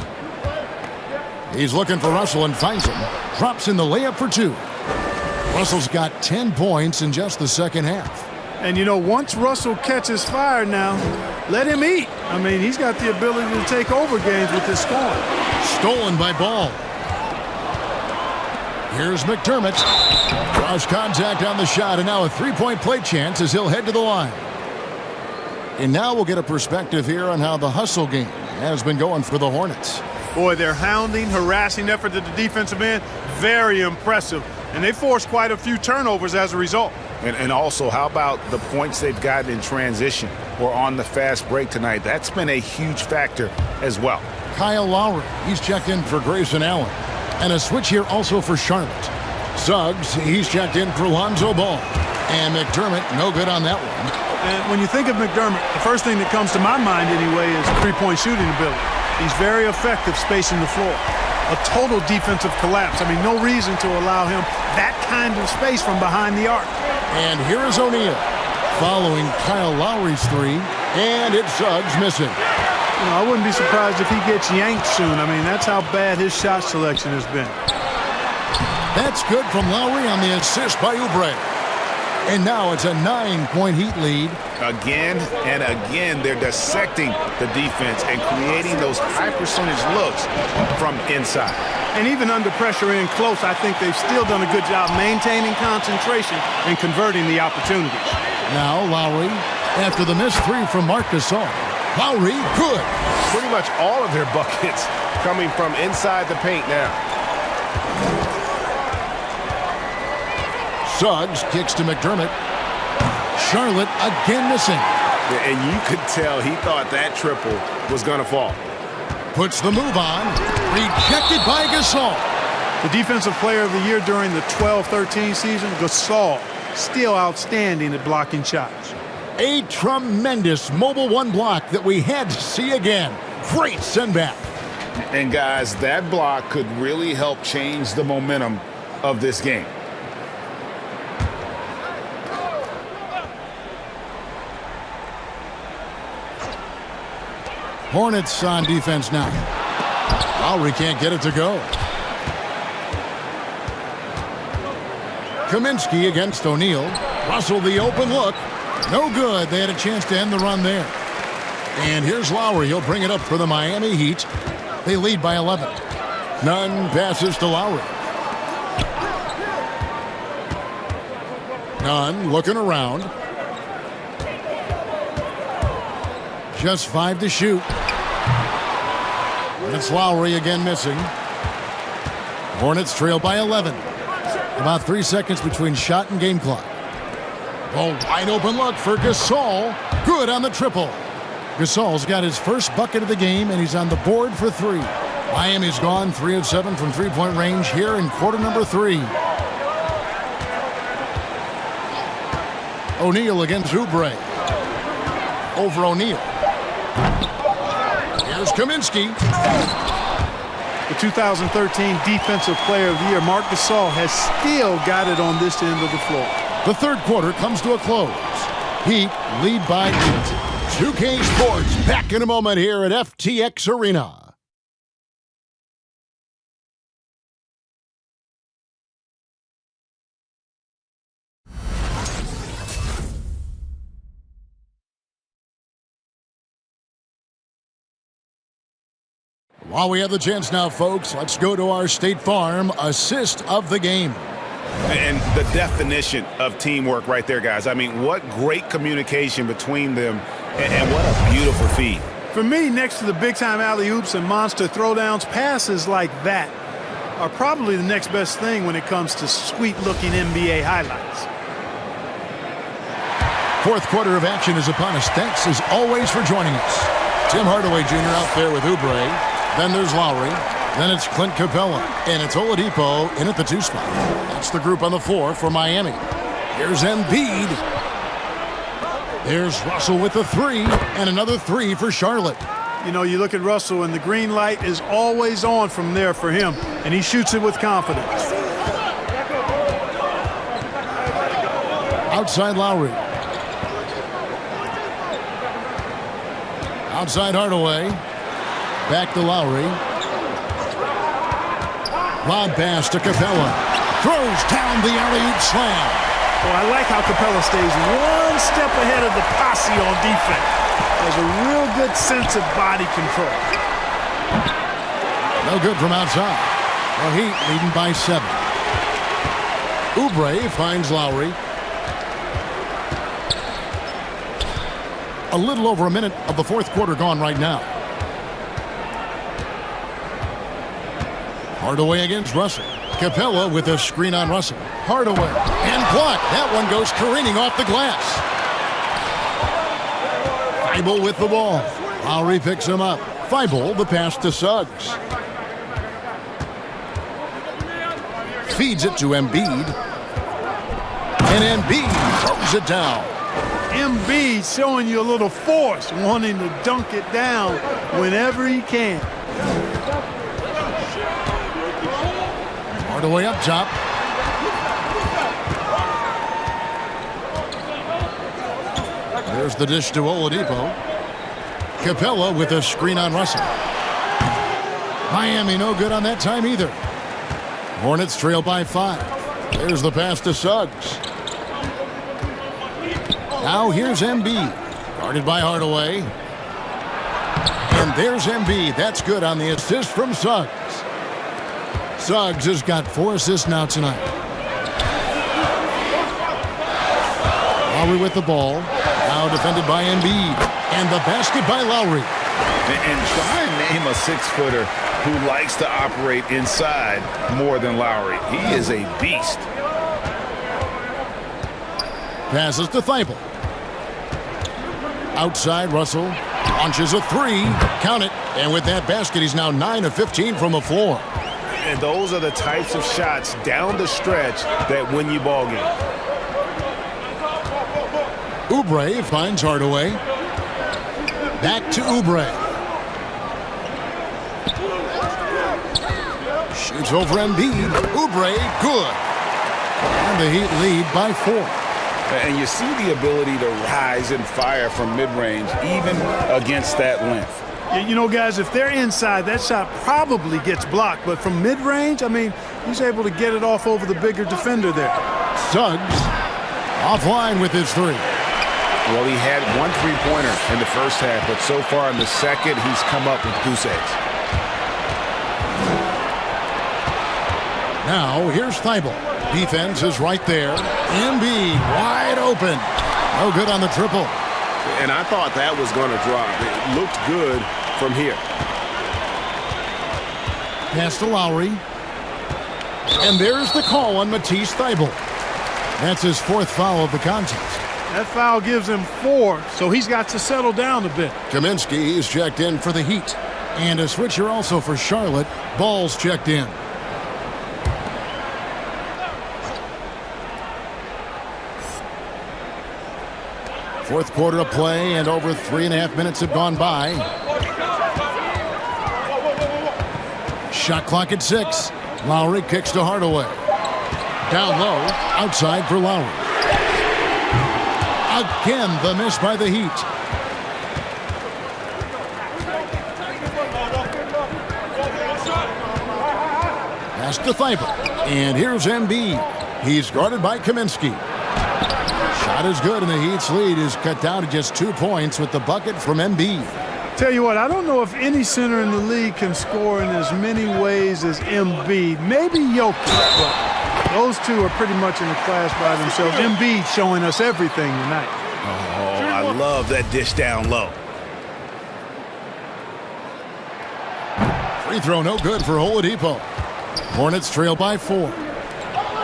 He's looking for Russell and finds him. Drops in the layup for 2. Russell's got 10 points in just the second half. And, you know, once Russell catches fire now, let him eat. I mean, he's got the ability to take over games with his scoring. Stolen by Ball. Here's McDermott. Cross contact on the shot, and now a three-point play chance as he'll head to the line. And now we'll get a perspective here on how the hustle game has been going for the Hornets. Boy, their hounding, harassing effort at the defensive end, very impressive. And they forced quite a few turnovers as a result. And also, how about the points they've gotten in transition or on the fast break tonight? That's been a huge factor as well. Kyle Lowry, he's checked in for Grayson Allen. And a switch here also for Charlotte. Suggs, he's checked in for Lonzo Ball. And McDermott, no good on that one. And when you think of McDermott, the first thing that comes to my mind anyway is three-point shooting ability. He's very effective spacing the floor. A total defensive collapse. I mean, no reason to allow him that kind of space from behind the arc. And here is O'Neal following Kyle Lowry's three. And it's Suggs missing. You know, I wouldn't be surprised if he gets yanked soon. I mean, that's how bad his shot selection has been. That's good from Lowry on the assist by Oubre. And now it's a 9-point Heat lead. Again and again, they're dissecting the defense and creating those high-percentage looks from inside. And even under pressure in close, I think they've still done a good job maintaining concentration and converting the opportunities. Now Lowry, after the missed three from Marc Gasol. Lowry, good. Pretty much all of their buckets coming from inside the paint now. Suggs kicks to McDermott. Charlotte again missing. And you could tell he thought that triple was going to fall. Puts the move on. Rejected by Gasol. The defensive player of the year during the 12-13 season, Gasol, still outstanding at blocking shots. A tremendous mobile one block that we had to see again. Great send back. And guys, that block could really help change the momentum of this game. Hornets on defense now. Lowry can't get it to go. Kaminsky against O'Neal. Russell the open look. No good. They had a chance to end the run there. And here's Lowry. He'll bring it up for the Miami Heat. They lead by 11. Nunn passes to Lowry. Nunn looking around. Just 5 to shoot. And it's Lowry again missing. Hornets trail by 11. About 3 seconds between shot and game clock. A wide open look for Gasol. Good on the triple. Gasol's got his first bucket of the game, and he's on the board for 3. Miami's gone 3 of 7 from three-point range here in quarter number 3. O'Neal against Oubre. Over O'Neal. Here's Kaminsky. The 2013 Defensive Player of the Year, Marc Gasol, has still got it on this end of the floor. The third quarter comes to a close. Heat lead by 8. 2K Sports back in a moment here at FTX Arena. While we have the chance now, folks, let's go to our State Farm assist of the game. And the definition of teamwork right there, guys. I mean, what great communication between them, and what a beautiful feed. For me, next to the big-time alley-oops and monster throwdowns, passes like that are probably the next best thing when it comes to sweet-looking NBA highlights. Fourth quarter of action is upon us. Thanks, as always, for joining us. Tim Hardaway Jr. out there with Oubre. Then there's Lowry. Then it's Clint Capella. And it's Oladipo in at the 2 spot. That's the group on the 4 for Miami. Here's Embiid. There's Russell with the 3. And another 3 for Charlotte. You know, you look at Russell, and the green light is always on from there for him. And he shoots it with confidence. Outside Lowry. Outside Hardaway. Back to Lowry. Lob pass to Capella. Throws down the alley-oop slam. Oh, I like how Capella stays one step ahead of the posse on defense. Has a real good sense of body control. No good from outside. The Heat leading by 7. Oubre finds Lowry. A little over a minute of the fourth quarter gone right now. Hardaway against Russell. Capella with a screen on Russell. Hardaway and blocked. That one goes careening off the glass. Feibel with the ball. Lowry picks him up. Feibel, the pass to Suggs. Feeds it to Embiid. And Embiid throws it down. Embiid showing you a little force, wanting to dunk it down whenever he can. Hardaway up top. There's the dish to Oladipo. Capella with a screen on Russell. Miami no good on that time either. Hornets trail by 5. There's the pass to Suggs. Now here's Embiid. Guarded by Hardaway. And there's Embiid. That's good on the assist from Suggs. Suggs has got 4 assists now tonight. Lowry with the ball. Now defended by Embiid. And the basket by Lowry. And try and name a 6-footer who likes to operate inside more than Lowry. He is a beast. Passes to Feibel. Outside, Russell launches a 3. Count it. And with that basket, he's now 9 of 15 from the floor. And those are the types of shots down the stretch that win you ball game. Oubre finds Hardaway. Back to Oubre. Shoots over Embiid. Oubre, good. And the Heat lead by 4. And you see the ability to rise and fire from mid-range, even against that length. You know, guys, if they're inside, that shot probably gets blocked. But from mid-range, I mean, he's able to get it off over the bigger defender there. Suggs offline with his 3. Well, he had 1 3-pointer in the first half, but so far in the second, he's come up with goose eggs. Now, here's Feibel. Defense is right there. Embiid wide open. No good on the triple. And I thought that was going to drop. It looked good from here. Pass to Lowry. And there's the call on Matisse Thybulle. That's his 4th foul of the contest. That foul gives him 4, so he's got to settle down a bit. Kaminsky is checked in for the Heat. And a switcher also for Charlotte. Ball's checked in. Fourth quarter of play, and over 3.5 minutes have gone by. Shot clock at 6. Lowry kicks to Hardaway. Down low, outside for Lowry. Again, the miss by the Heat. Pass to Feibel. And here's Embiid. He's guarded by Kaminsky. Shot is good, and the Heat's lead is cut down to just 2 points with the bucket from Embiid. Tell you what, I don't know if any center in the league can score in as many ways as Embiid. Maybe Jokic, but those two are pretty much in a class by themselves. Embiid showing us everything tonight. Oh, I love that dish down low. Free throw no good for Oladipo. Hornets trail by 4.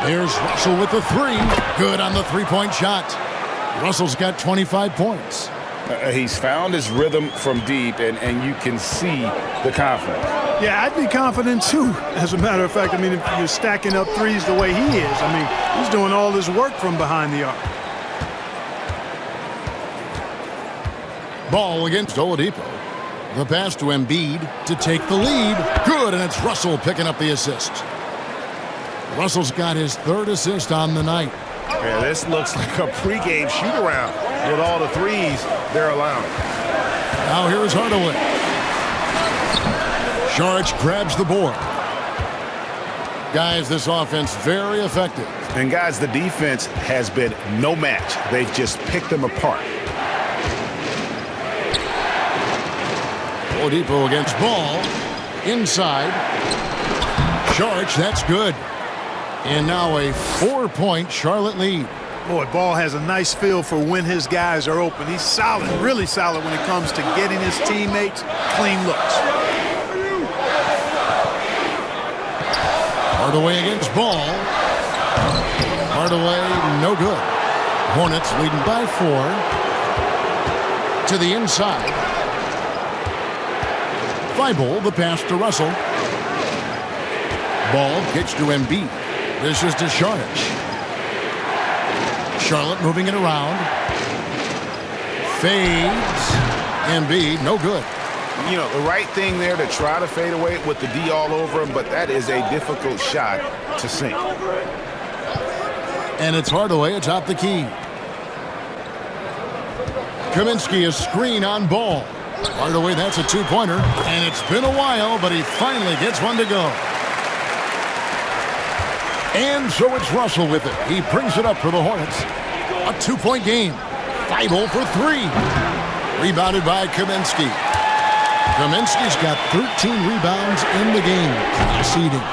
There's Russell with the 3. Good on the 3-point shot. Russell's got 25 points. He's found his rhythm from deep, and you can see the confidence. Yeah, I'd be confident too, as a matter of fact. I mean, if you're stacking up threes the way he is, I mean, he's doing all his work from behind the arc. Ball against Oladipo. The pass to Embiid to take the lead. Good, and it's Russell picking up the assist. Russell's got his 3rd assist on the night. Yeah, this looks like a pregame shoot-around with all the threes they're allowing. Now here is Hardaway. Saric grabs the board. Guys, this offense very effective. And guys, the defense has been no match. They've just picked them apart. Oladipo against Ball. Inside. Saric, that's good. And now a 4-point Charlotte lead. Boy, Ball has a nice feel for when his guys are open. He's solid, really solid when it comes to getting his teammates clean looks. Hardaway against Ball. Hardaway, no good. Hornets leading by 4. To the inside. Thibault, the pass to Russell. Ball kicks to Embiid. This is to Saric. Charlotte moving it around. Fades. Embiid, no good. You know, the right thing there to try to fade away with the D all over him, but that is a difficult shot to sink. And it's Hardaway atop the key. Kaminsky, a screen on Ball. Hardaway, that's a 2-pointer. And it's been a while, but he finally gets one to go. And so it's Russell with it. He brings it up for the Hornets. A 2-point game. Thibault for 3. Rebounded by Kaminsky. Kaminsky's got 13 rebounds in the game. Class eating.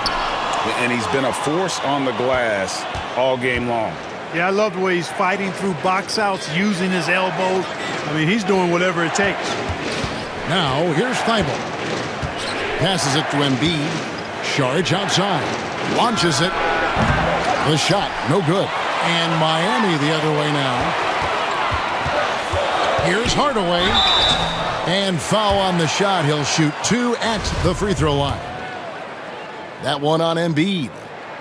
And he's been a force on the glass all game long. Yeah, I love the way he's fighting through box outs, using his elbows. I mean, he's doing whatever it takes. Now, here's Thibault. Passes it to Embiid. Saric outside. Launches it. The shot, no good. And Miami the other way now. Here's Hardaway. And foul on the shot. He'll shoot 2 at the free throw line. That one on Embiid.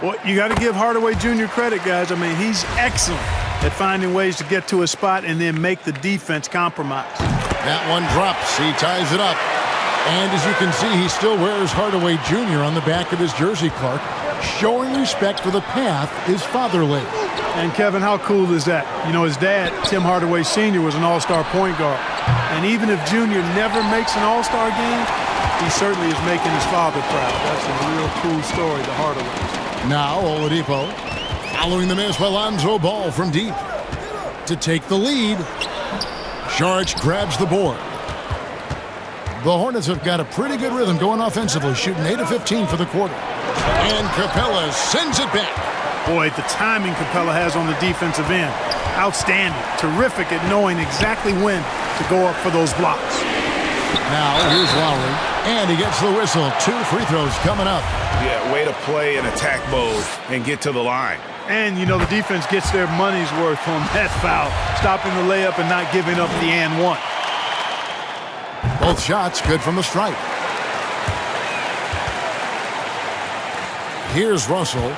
Well, you got to give Hardaway Jr. credit, guys. I mean, he's excellent at finding ways to get to a spot and then make the defense compromise. That one drops. He ties it up. And as you can see, he still wears Hardaway Jr. on the back of his jersey, Clark, showing respect for the path his father laid. And, Kevin, how cool is that? You know, his dad, Tim Hardaway Sr., was an all-star point guard. And even if Jr. never makes an all-star game, he certainly is making his father proud. That's a real cool story, the Hardaways. Now Oladipo following the miss by Lonzo Ball from deep. To take the lead, Saric grabs the board. The Hornets have got a pretty good rhythm going offensively, shooting 8 of 15 for the quarter. And Capella sends it back. Boy, the timing Capella has on the defensive end. Outstanding. Terrific at knowing exactly when to go up for those blocks. Now, here's Lowry. And he gets the whistle. 2 free throws coming up. Yeah, way to play in attack mode and get to the line. And, you know, the defense gets their money's worth on that foul, stopping the layup and not giving up the and one. Both shots good from the stripe. Here's Russell.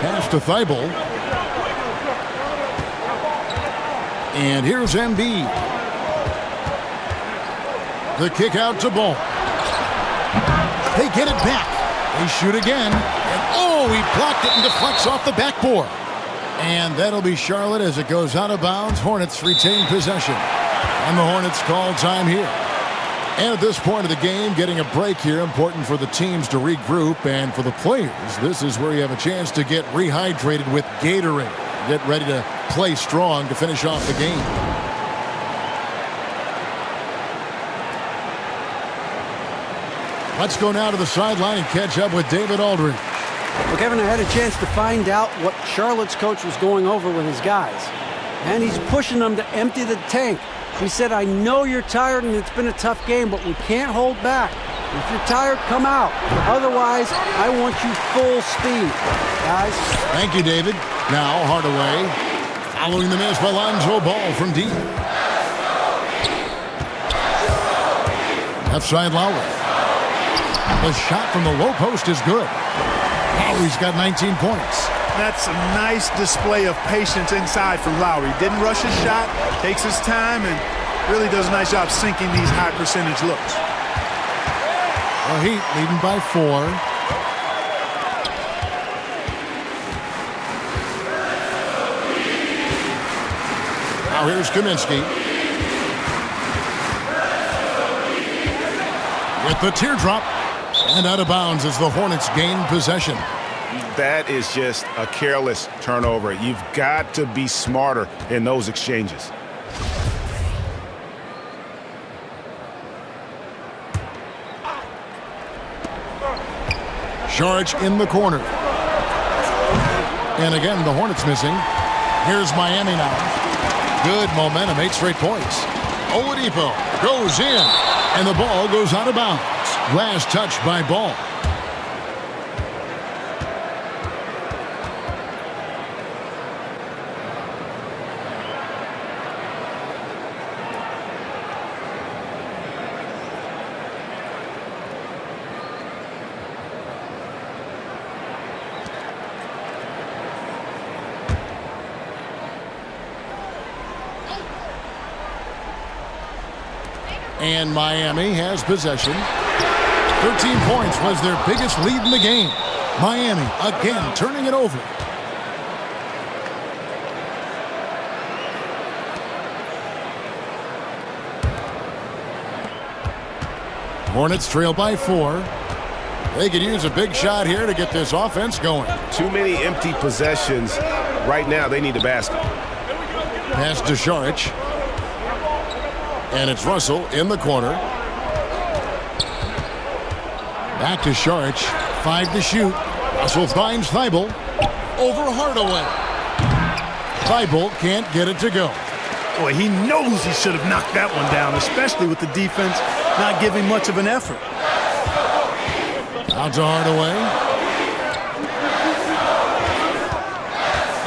Pass to Thibault. And here's Embiid. The kick out to Ball. They get it back. They shoot again. And oh, he blocked it and deflects off the backboard. And that'll be Charlotte as it goes out of bounds. Hornets retain possession. And the Hornets call time here. And at this point of the game, getting a break here, important for the teams to regroup. And for the players, this is where you have a chance to get rehydrated with Gatorade. Get ready to play strong to finish off the game. Let's go now to the sideline and catch up with David Aldridge. Well, Kevin, I had a chance to find out what Charlotte's coach was going over with his guys. And he's pushing them to empty the tank. He said, I know you're tired and it's been a tough game, but we can't hold back. If you're tired, come out. Otherwise, I want you full speed, guys. Thank you, David. Now Hardaway, following the miss by Lonzo Ball from deep. Left side Lowry. The shot from the low post is good. Lowry's got 19 points. That's a nice display of patience inside from Lowry. Didn't rush his shot, takes his time, and really does a nice job sinking these high percentage looks. The Heat leading by 4. Now here's Kaminsky. With the teardrop. And out of bounds as the Hornets gain possession. That is just a careless turnover. You've got to be smarter in those exchanges. Saric in the corner. And again, the Hornets missing. Here's Miami now. Good momentum, 8 straight points. Oladipo goes in, and the ball goes out of bounds. Last touch by Ball. And Miami has possession. 13 points was their biggest lead in the game. Miami again turning it over. Hornets trail by 4. They could use a big shot here to get this offense going. Too many empty possessions. Right now, they need a basket. Pass to Saric. And it's Russell in the corner. Back to Saric. 5 to shoot. Russell finds Thibault. Over Hardaway. Thibault can't get it to go. Boy, he knows he should have knocked that one down, especially with the defense not giving much of an effort. Out to Hardaway.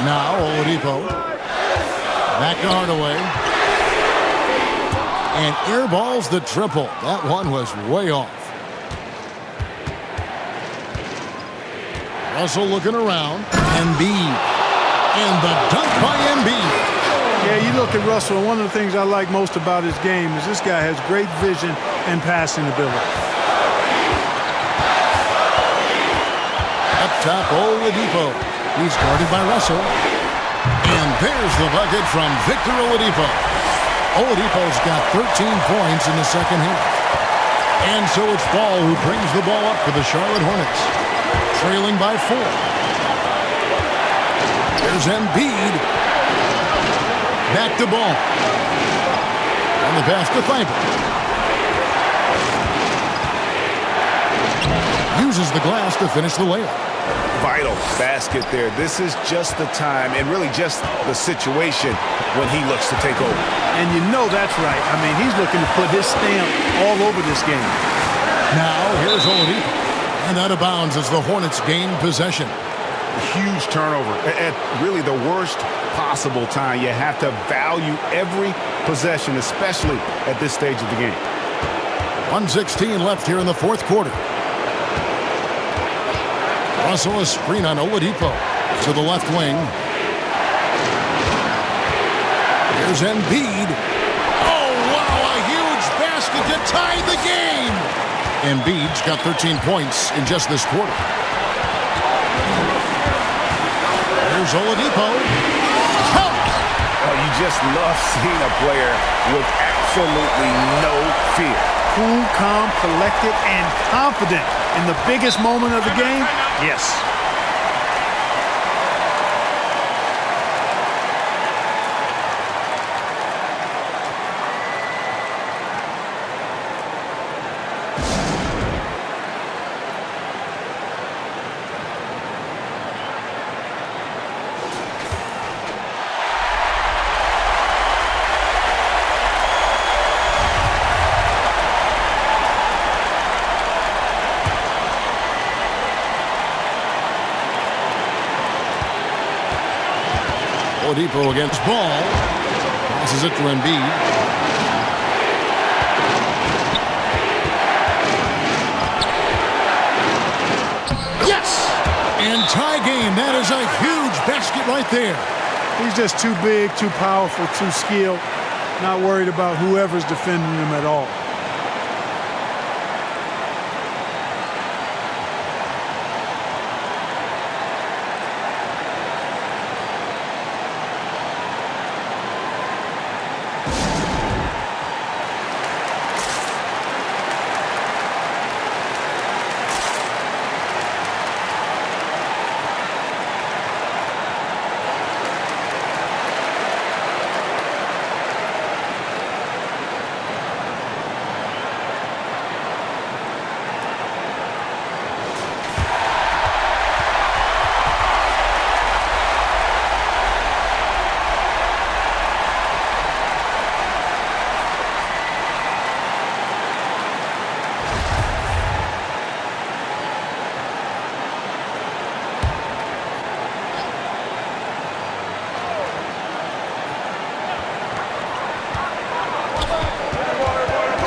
Now Oladipo. Back to Hardaway. And airballs the triple. That one was way off. Russell looking around. Embiid. And the dunk by Embiid. Yeah, you look at Russell, and one of the things I like most about his game is this guy has great vision and passing ability. Up top, Oladipo. He's guarded by Russell. And there's the bucket from Victor Oladipo. Oladipo's got 13 points in the second half. And so it's Ball who brings the ball up for the Charlotte Hornets. Trailing by 4. There's Embiid. Back to Ball. And the pass to Thibault. Uses the glass to finish the layup. Vital basket there. This is just the time and really just the situation when he looks to take over. And you know that's right. I mean, he's looking to put his stamp all over this game. Now, here's Oladipo. And out of bounds as the Hornets gain possession. Huge turnover. At really the worst possible time. You have to value every possession, especially at this stage of the game. 1:16 left here in the fourth quarter. Russell a screen on Oladipo to the left wing. Here's Embiid. Oh, wow, a huge basket to tie the game. Embiid's got 13 points in just this quarter. Here's Oladipo. Oh, you just love seeing a player with absolutely no fear. Cool, calm, collected, and confident in the biggest moment of the game. Yes. Oladipo against Ball. Passes it to Embiid. Yes! And tie game. That is a huge basket right there. He's just too big, too powerful, too skilled. Not worried about whoever's defending him at all.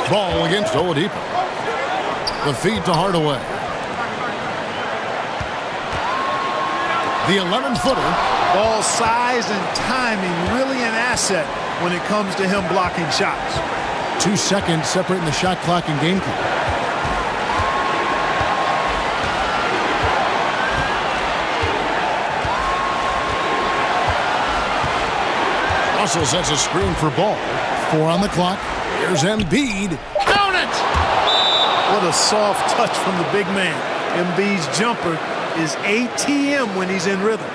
Ball against Oladipo. The feed to Hardaway. The 11-footer. Ball's size and timing really an asset when it comes to him blocking shots. 2 seconds separating the shot clock and game clock. Russell sets a screen for Ball. 4 on the clock. Here's Embiid. Count it! What a soft touch from the big man. Embiid's jumper is ATM when he's in rhythm.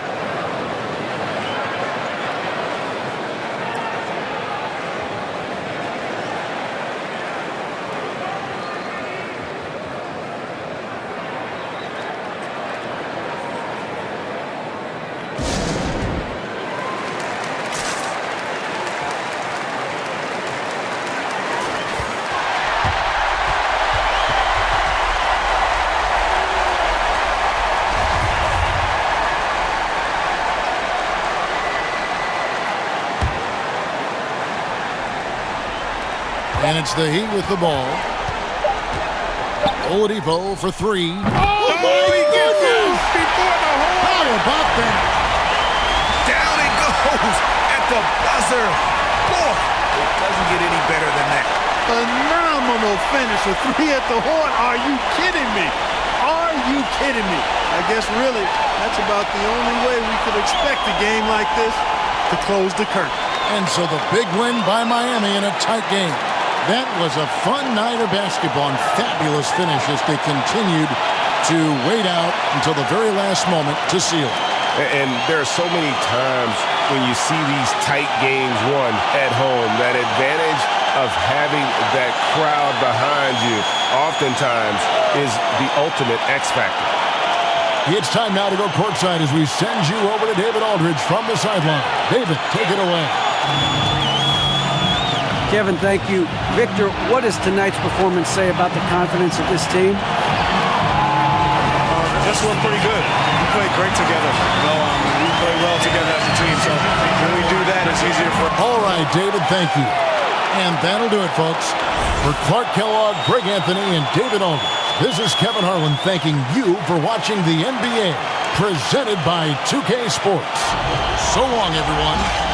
And it's the Heat with the ball. Oladipo for 3. Oh, my goodness! How about that? Down it goes at the buzzer. Boy, it doesn't get any better than that. Phenomenal finish. A 3 at the horn. Are you kidding me? Are you kidding me? I guess really that's about the only way we could expect a game like this to close the curtain. And so the big win by Miami in a tight game. That was a fun night of basketball and fabulous finish as they continued to wait out until the very last moment to seal it. And there are so many times when you see these tight games won at home, that advantage of having that crowd behind you oftentimes is the ultimate X factor. It's time now to go courtside as we send you over to David Aldridge from the sideline. David, take it away. Kevin, thank you. Victor, what does tonight's performance say about the confidence of this team? This was pretty good. We played great together. We play well together as a team. So when we do that, it's easier for us. All right, David, thank you. And that'll do it, folks. For Clark Kellogg, Greg Anthony, and David Aldridge, this is Kevin Harlan thanking you for watching the NBA, presented by 2K Sports. So long, everyone.